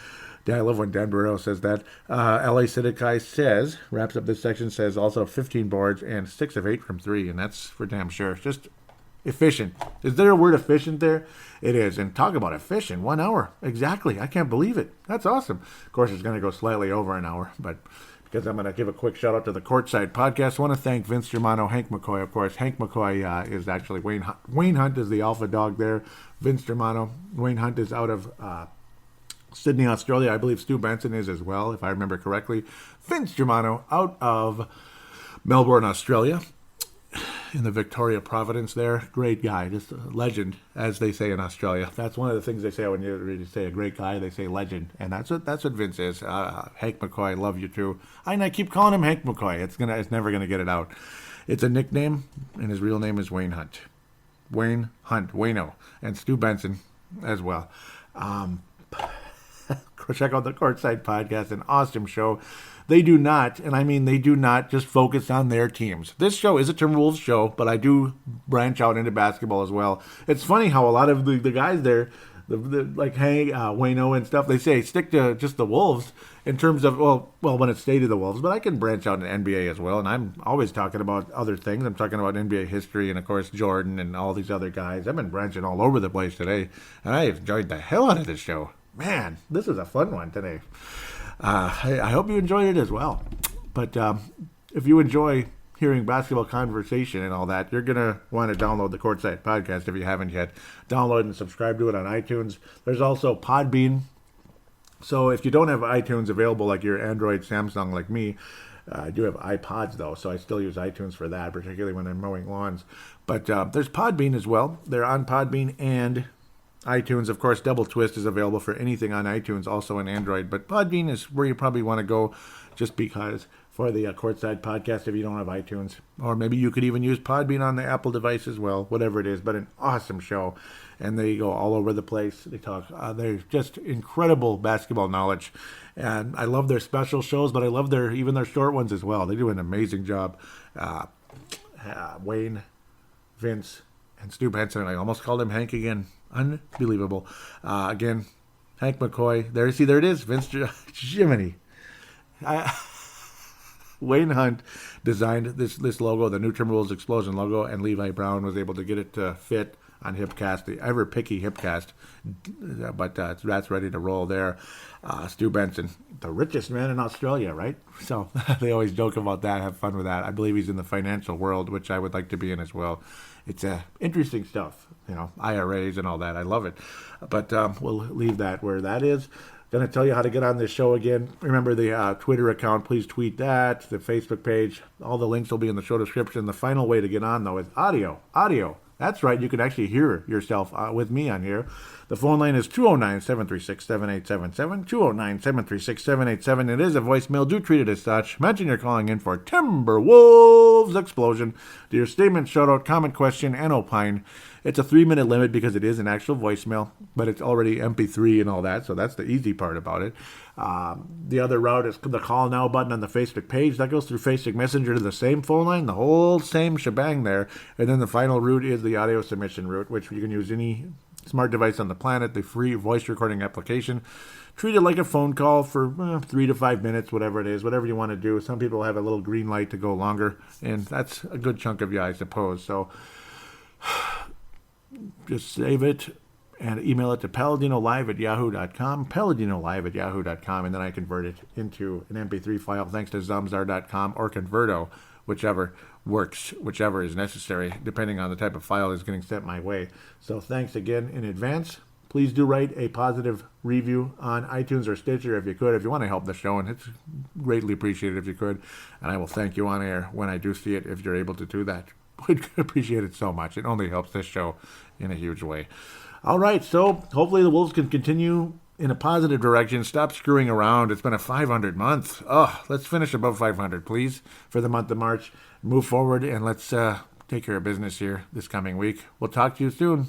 [SPEAKER 1] Yeah, I love when Dan Burrell says that. L.A. Sidikai says, wraps up this section, says also 15 boards and 6 of 8 from 3, and that's for damn sure. Just efficient. Is there a word efficient there? It is. And talk about efficient. 1 hour. Exactly. I can't believe it. That's awesome. Of course, it's going to go slightly over an hour, but because I'm going to give a quick shout out to the Courtside Podcast, I want to thank Vince Germano, Hank McCoy, of course. Hank McCoy is actually Wayne Hunt. Wayne Hunt is the alpha dog there. Vince Germano. Wayne Hunt is out of Sydney, Australia. I believe Stu Benson is as well, if I remember correctly. Vince Germano out of Melbourne, Australia, in the Victoria Providence there. Great guy, just a legend, as they say in Australia. That's one of the things they say when you say a great guy, they say legend, and that's what Vince is. Hank McCoy, love you too. And I keep calling him Hank McCoy. It's never gonna get it out. It's a nickname, and his real name is Wayne Hunt. Wayne Hunt, Wayno, and Stu Benson as well. Check out the Courtside Podcast, an awesome show. They do not, and I mean they do not just focus on their teams. This show is a Timberwolves show, but I do branch out into basketball as well. It's funny how a lot of the guys there, like Wayno and stuff, they say stick to just the Wolves in terms of, well, when it's stated the Wolves, but I can branch out into NBA as well, and I'm always talking about other things. I'm talking about NBA history and, of course, Jordan and all these other guys. I've been branching all over the place today, and I enjoyed the hell out of this show. Man, this is a fun one today. I hope you enjoyed it as well. But if you enjoy hearing basketball conversation and all that, you're going to want to download the Courtside Podcast if you haven't yet. Download and subscribe to it on iTunes. There's also Podbean. So if you don't have iTunes available like your Android, Samsung like me, I do have iPods though, so I still use iTunes for that, particularly when I'm mowing lawns. But there's Podbean as well. They're on Podbean and iTunes. Of course, Double Twist is available for anything on iTunes, also on Android. But Podbean is where you probably want to go just because for the Courtside Podcast if you don't have iTunes. Or maybe you could even use Podbean on the Apple device as well, whatever it is. But an awesome show. And they go all over the place. They talk. They're just incredible basketball knowledge. And I love their special shows, but I love even their short ones as well. They do an amazing job. Wayne, Vince, and Stu Benson. I almost called him Hank again. Unbelievable. Again, Hank McCoy. There it is. Vince Jiminy. Wayne Hunt designed this logo, the new Timberwolves Explosion logo, and Levi Brown was able to get it to fit on Hipcast, the ever picky Hipcast. But that's ready to roll there. Stu Benson, the richest man in Australia, right? So they always joke about that, have fun with that. I believe he's in the financial world, which I would like to be in as well. It's interesting stuff, IRAs and all that. I love it. But we'll leave that where that is. Going to tell you how to get on this show again. Remember the Twitter account. Please tweet that. The Facebook page. All the links will be in the show description. The final way to get on, though, is audio. Audio. That's right. You can actually hear yourself with me on here. The phone line is 209-736-7877. 209-736-7877. It is a voicemail. Do treat it as such. Mention you're calling in for Timberwolves Explosion. Do your statement, shout out, comment, question, and opine. It's a 3-minute limit because it is an actual voicemail, but it's already MP3 and all that, so that's the easy part about it. The other route is the call now button on the Facebook page. That goes through Facebook Messenger to the same phone line, the whole same shebang there. And then the final route is the audio submission route, which you can use any smart device on the planet, the free voice recording application. Treat it like a phone call for 3 to 5 minutes, whatever it is, whatever you want to do. Some people have a little green light to go longer, and that's a good chunk of you, I suppose. So just save it and email it to paladinolive@yahoo.com, paladinolive@yahoo.com, and then I convert it into an MP3 file thanks to Zamzar.com or Converto, whichever works, whichever is necessary, depending on the type of file that's getting sent my way. So thanks again in advance. please do write a positive review on iTunes or Stitcher if you could, if you want to help the show, and it's greatly appreciated if you could. And I will thank you on air when I do see it if you're able to do that. Would appreciate it so much. It only helps this show in a huge way. All right, so hopefully the Wolves can continue in a positive direction. Stop screwing around. It's been a 500 month. Oh, let's finish above 500, please, for the month of March. Move forward, and let's take care of business here this coming week. We'll talk to you soon.